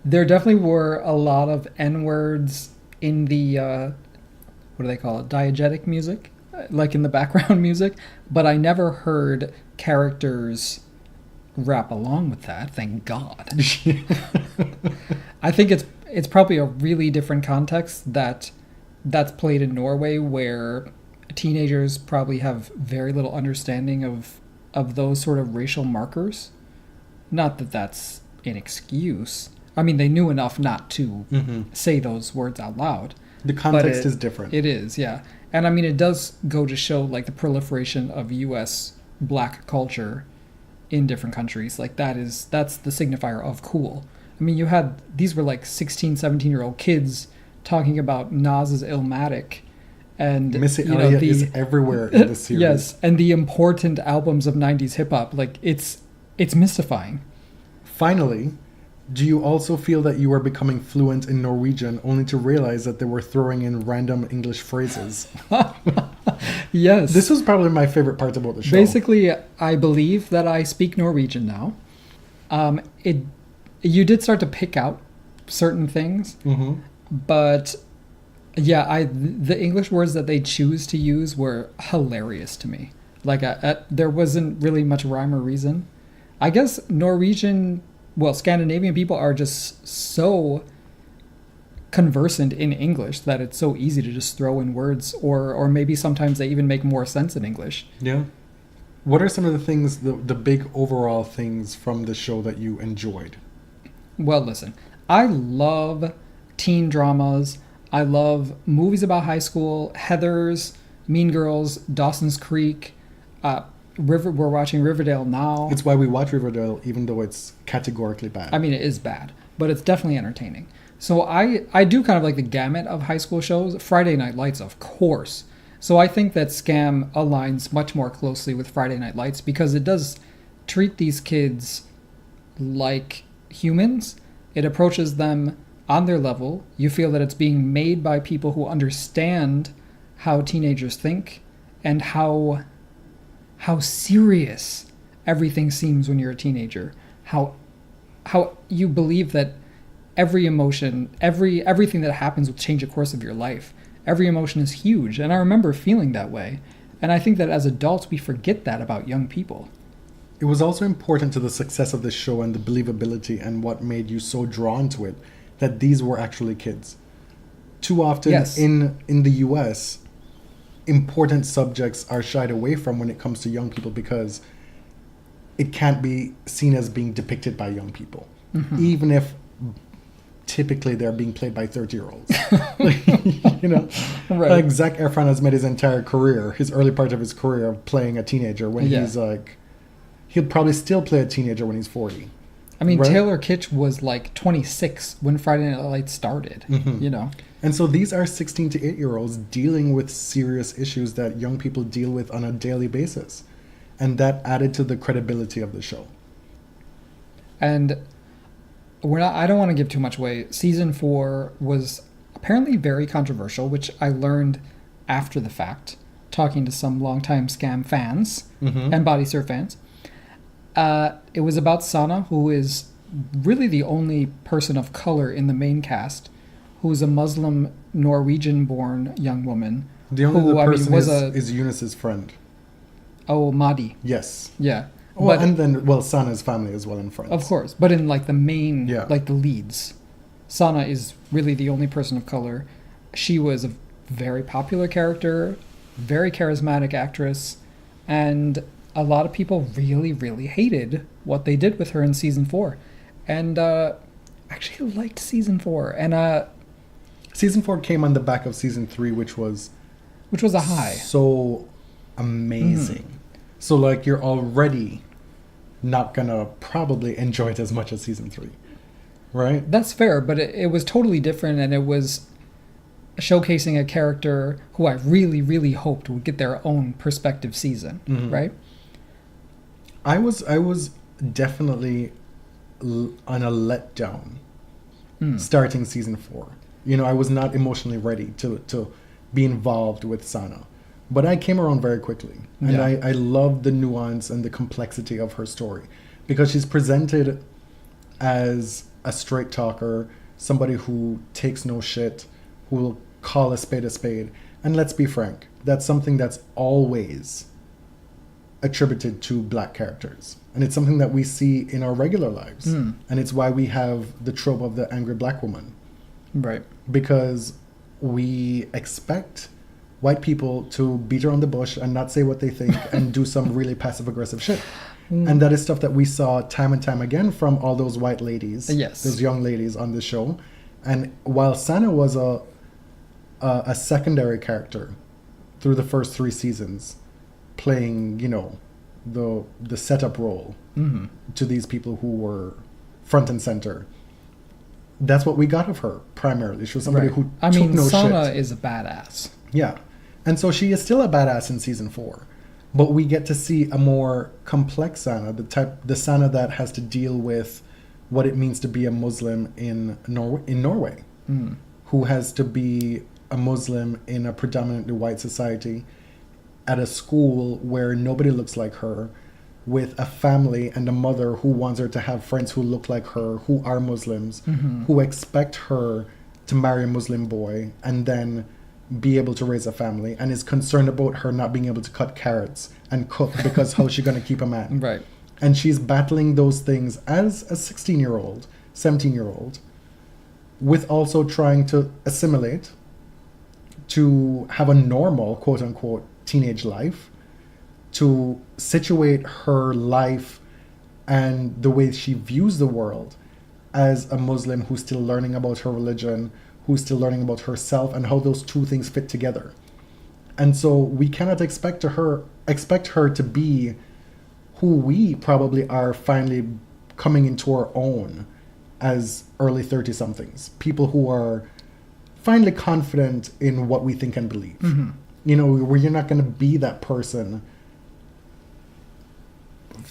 Speaker 3: definitely were a lot of N-words in the, what do they call it, diegetic music, like in the background music, but I never heard characters rap along with that, thank God. I think it's probably a really different context that's played in Norway, where teenagers probably have very little understanding of those sort of racial markers. Not that that's an excuse. I mean, they knew enough not to say those words out loud.
Speaker 2: The context is different.
Speaker 3: It is, yeah. And I mean, it does go to show like the proliferation of U.S. black culture in different countries. Like that's the signifier of cool. I mean, these were like 16, 17-year-old kids talking about Nas's Illmatic. And
Speaker 2: Missy Elliott is everywhere in the series.
Speaker 3: Yes, and the important albums of 90s hip-hop. Like, it's mystifying.
Speaker 2: Finally, do you also feel that you are becoming fluent in Norwegian only to realize that they were throwing in random English phrases?
Speaker 3: Yes.
Speaker 2: This was probably my favorite part about the show.
Speaker 3: Basically, I believe that I speak Norwegian now. You did start to pick out certain things, but yeah, the English words that they choose to use were hilarious to me. Like, there wasn't really much rhyme or reason. I guess Scandinavian people are just so conversant in English that it's so easy to just throw in words, or maybe sometimes they even make more sense in English.
Speaker 2: Yeah. What are some of the things, the big overall things from the show that you enjoyed?
Speaker 3: Well, listen, I love teen dramas. I love movies about high school, Heathers, Mean Girls, Dawson's Creek. We're watching Riverdale now.
Speaker 2: It's why we watch Riverdale, even though it's categorically bad.
Speaker 3: I mean, it is bad, but it's definitely entertaining. So I do kind of like the gamut of high school shows. Friday Night Lights, of course. So I think that Scam aligns much more closely with Friday Night Lights because it does treat these kids like humans. It approaches them on their level. You feel that it's being made by people who understand how teenagers think and how serious everything seems when you're a teenager. How you believe that every emotion, everything that happens will change the course of your life. Every emotion is huge, and I remember feeling that way. And I think that as adults, we forget that about young people.
Speaker 2: It was also important to the success of the show and the believability and what made you so drawn to it that these were actually kids. Too often in the US, important subjects are shied away from when it comes to young people because it can't be seen as being depicted by young people,
Speaker 3: Mm-hmm.
Speaker 2: even if typically they're being played by 30-year-olds. You know,
Speaker 3: Right.
Speaker 2: like Zac Efron has made his entire career, his early part of his career, of playing a teenager when
Speaker 3: Yeah.
Speaker 2: he's like, he'll probably still play a teenager when he's 40.
Speaker 3: I mean,
Speaker 2: Right.
Speaker 3: Taylor Kitsch was like 26 when Friday Night Lights started.
Speaker 2: Mhm.
Speaker 3: You know.
Speaker 2: And so these are 16 to 8-year-olds dealing with serious issues that young people deal with on a daily basis. And that added to the credibility of the show.
Speaker 3: And I don't want to give too much away. Season 4 was apparently very controversial, which I learned after the fact, talking to some longtime Scam fans
Speaker 2: Mm-hmm.
Speaker 3: and Body Surf fans. It was about Sana, who is really the only person of color in the main cast, who is a Muslim Norwegian-born young woman.
Speaker 2: The only
Speaker 3: who,
Speaker 2: other person
Speaker 3: was
Speaker 2: is Eunice's friend.
Speaker 3: Mahdi.
Speaker 2: Yes.
Speaker 3: Yeah.
Speaker 2: Well,
Speaker 3: But-
Speaker 2: and then, Sana's family as well in France.
Speaker 3: Of course, but in like the main,
Speaker 2: Yeah.
Speaker 3: like the leads, Sana is really the only person of color. She was a very popular character, very charismatic actress, and a lot of people really, really hated what they did with her in season 4, and actually liked season 4, and
Speaker 2: Season 4 came on the back of season 3, which was
Speaker 3: which was a high.
Speaker 2: so amazing. So like you're already not gonna probably enjoy it as much as season 3, right?
Speaker 3: That's fair, but it was totally different, and it was showcasing a character who I really, really hoped would get their own perspective season,
Speaker 2: Mhm.
Speaker 3: right?
Speaker 2: I was definitely on a letdown
Speaker 3: Mm.
Speaker 2: starting season 4. You know, I was not emotionally ready to be involved with Sana. But I came around very quickly. And
Speaker 3: Yeah.
Speaker 2: I loved the nuance and the complexity of her story. Because she's presented as a straight talker, somebody who takes no shit, who will call a spade. And let's be frank, that's something that's always attributed to black characters. And it's something that we see in our regular lives.
Speaker 3: Mm.
Speaker 2: And it's why we have the trope of the angry black woman.
Speaker 3: Right.
Speaker 2: Because we expect white people to beat around the bush and not say what they think and do some really passive aggressive shit. And that is stuff that we saw time and time again from all those white ladies,
Speaker 3: Yes.
Speaker 2: those young ladies on the show. And while Sana was a secondary character through the first 3 seasons, playing, you know, the setup role
Speaker 3: Mm-hmm.
Speaker 2: to these people who were front and center, that's what we got of her primarily. She was somebody
Speaker 3: Right.
Speaker 2: who
Speaker 3: I
Speaker 2: took
Speaker 3: mean,
Speaker 2: no
Speaker 3: Sana
Speaker 2: shit.
Speaker 3: is a badass.
Speaker 2: Yeah. And so she is still a badass in season 4. But we get to see a more complex Sana, the Sana that has to deal with what it means to be a Muslim in Norway,
Speaker 3: Mm.
Speaker 2: who has to be a Muslim in a predominantly white society at a school where nobody looks like her, with a family and a mother who wants her to have friends who look like her, who are Muslims,
Speaker 3: Mhm.
Speaker 2: who expect her to marry a Muslim boy and then be able to raise a family, and is concerned about her not being able to cut carrots and cook because how's she going to keep a man?
Speaker 3: Right.
Speaker 2: And she's battling those things as a 16-year-old, 17-year-old, with also trying to assimilate, to have a normal, quote-unquote, teenage life, to situate her life and the way she views the world as a Muslim who's still learning about her religion, who's still learning about herself, and how those two things fit together. And so we cannot expect her to be who we probably are finally coming into our own as early 30-somethings. People who are finally confident in what we think and believe.
Speaker 3: Mhm.
Speaker 2: You know, where you're not going to be that person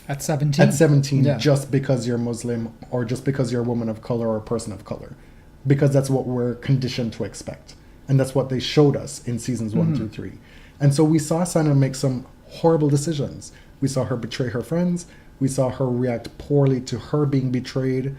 Speaker 3: At 17.
Speaker 2: at 17
Speaker 3: Yeah.
Speaker 2: just because you're Muslim or just because you're a woman of color or a person of color. Because that's what we're conditioned to expect. And that's what they showed us in seasons 1
Speaker 3: Mhm.
Speaker 2: through 3. And so we saw Sana make some horrible decisions. We saw her betray her friends. We saw her react poorly to her being betrayed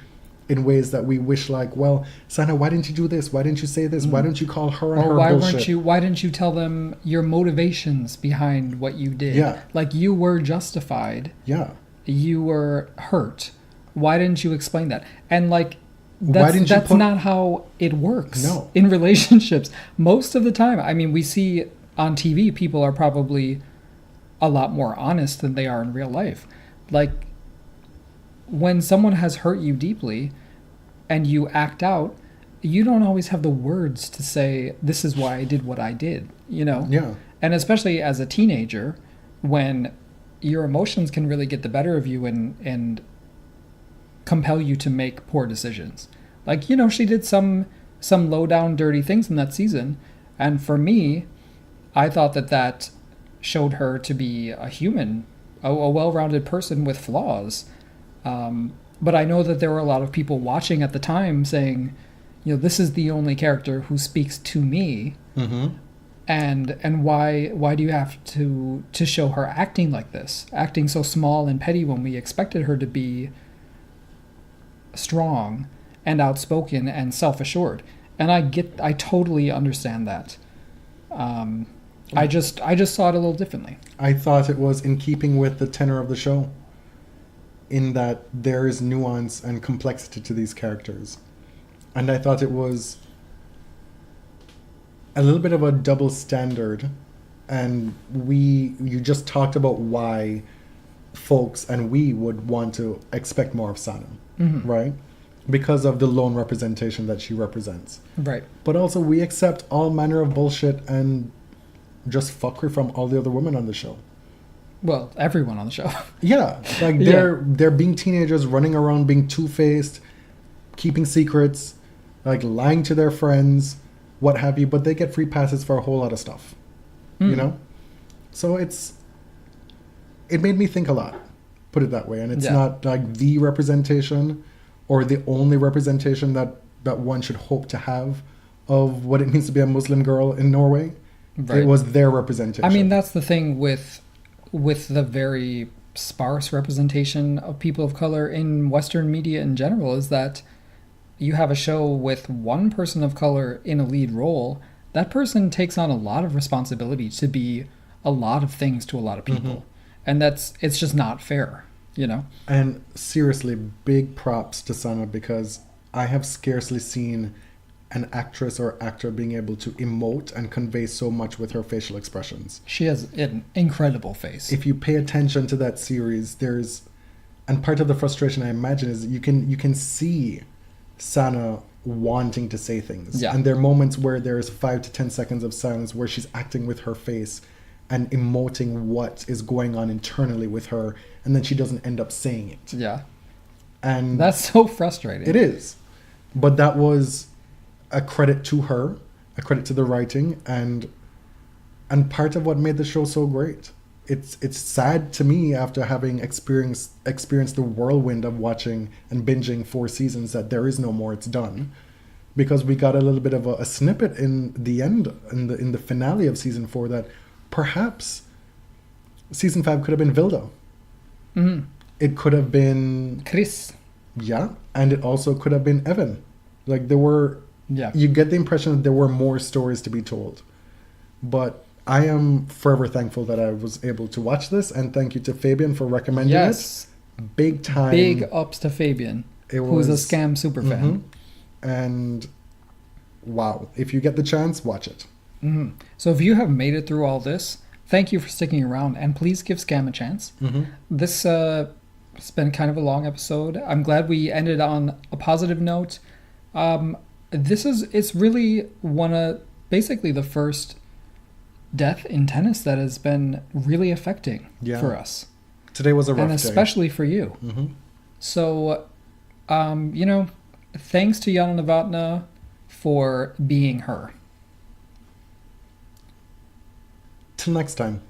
Speaker 2: in ways that we wish, like, well, Sana, why didn't you do this? Why didn't you say this? Why didn't you call her and
Speaker 3: Or
Speaker 2: her
Speaker 3: why
Speaker 2: bullshit?
Speaker 3: why didn't you tell them your motivations behind what you did?
Speaker 2: Yeah.
Speaker 3: Like, you were justified.
Speaker 2: Yeah.
Speaker 3: You were hurt. Why didn't you explain that? And like,
Speaker 2: Why didn't you
Speaker 3: that's
Speaker 2: put-
Speaker 3: not how it works
Speaker 2: No.
Speaker 3: in relationships. Most of the time, I mean, we see on TV people are probably a lot more honest than they are in real life. Like, when someone has hurt you deeply and you act out, you don't always have the words to say, this is why I did what I did, you know?
Speaker 2: Yeah.
Speaker 3: And especially as a teenager, when your emotions can really get the better of you and compel you to make poor decisions. Like, you know, she did some low down dirty things in that season. And for me, I thought that showed her to be a human, a well-rounded person with flaws. But I know that there were a lot of people watching at the time saying, you know, this is the only character who speaks to me.
Speaker 2: Mm-hmm.
Speaker 3: And why do you have to show her acting like this, acting so small and petty when we expected her to be strong and outspoken and self-assured? And I totally understand that. I just saw it a little differently.
Speaker 2: I thought it was in keeping with the tenor of the show, in that there is nuance and complexity to these characters. And I thought it was a little bit of a double standard. And you just talked about why folks and we would want to expect more of Sana,
Speaker 3: Mm-hmm.
Speaker 2: right? Because of the lone representation that she represents.
Speaker 3: Right.
Speaker 2: But also we accept all manner of bullshit and just fuckery from all the other women on the show.
Speaker 3: Well, everyone on the show.
Speaker 2: Yeah, like they're being teenagers, running around being two-faced, keeping secrets, like lying to their friends, what have you, but they get free passes for a whole lot of stuff. You know? So it made me think a lot, put it that way. And it's not like the representation or the only representation that one should hope to have of what it means to be a Muslim girl in Norway. Right. It was their representation.
Speaker 3: I mean, that's the thing with the very sparse representation of people of color in Western media in general, is that you have a show with one person of color in a lead role. That person takes on a lot of responsibility to be a lot of things to a lot of people. And it's just not fair, you know?
Speaker 2: And seriously, big props to Sana, because I have scarcely seen an actress or actor being able to emote and convey so much with her facial expressions.
Speaker 3: She has an incredible face.
Speaker 2: If you pay attention to that series, and part of the frustration I imagine is you can see Sana wanting to say things.
Speaker 3: Yeah.
Speaker 2: And there are moments where there's 5 to 10 seconds of silence where she's acting with her face and emoting what is going on internally with her, and then she doesn't end up saying it.
Speaker 3: Yeah.
Speaker 2: And
Speaker 3: that's so frustrating.
Speaker 2: It is. But that was a credit to her, a credit to the writing, and part of what made the show so great. It's sad to me, after having experienced the whirlwind of watching and binging 4 seasons, that there is no more. It's done, because we got a little bit of a snippet in the end, in the finale of season 4, that perhaps season 5 could have been Vilda.
Speaker 3: Mm-hmm.
Speaker 2: It could have been
Speaker 3: Chris.
Speaker 2: Yeah, and it also could have been Evan. Like, there were.
Speaker 3: Yeah.
Speaker 2: You get the impression that there were more stories to be told. But I am forever thankful that I was able to watch this, and thank you to Fabian for recommending it. Big time.
Speaker 3: Big ups to Fabian, who's a Scam superfan.
Speaker 2: And wow, if you get the chance, watch it.
Speaker 3: Mm-hmm. So if you have made it through all this, thank you for sticking around, and please give Scam a chance. This it's been kind of a long episode. I'm glad we ended on a positive note. It's really basically the first death in tennis that has been really affecting for us.
Speaker 2: Today was a rough day.
Speaker 3: And especially for you. So, thanks to Jana Novotna for being her.
Speaker 2: Till next time.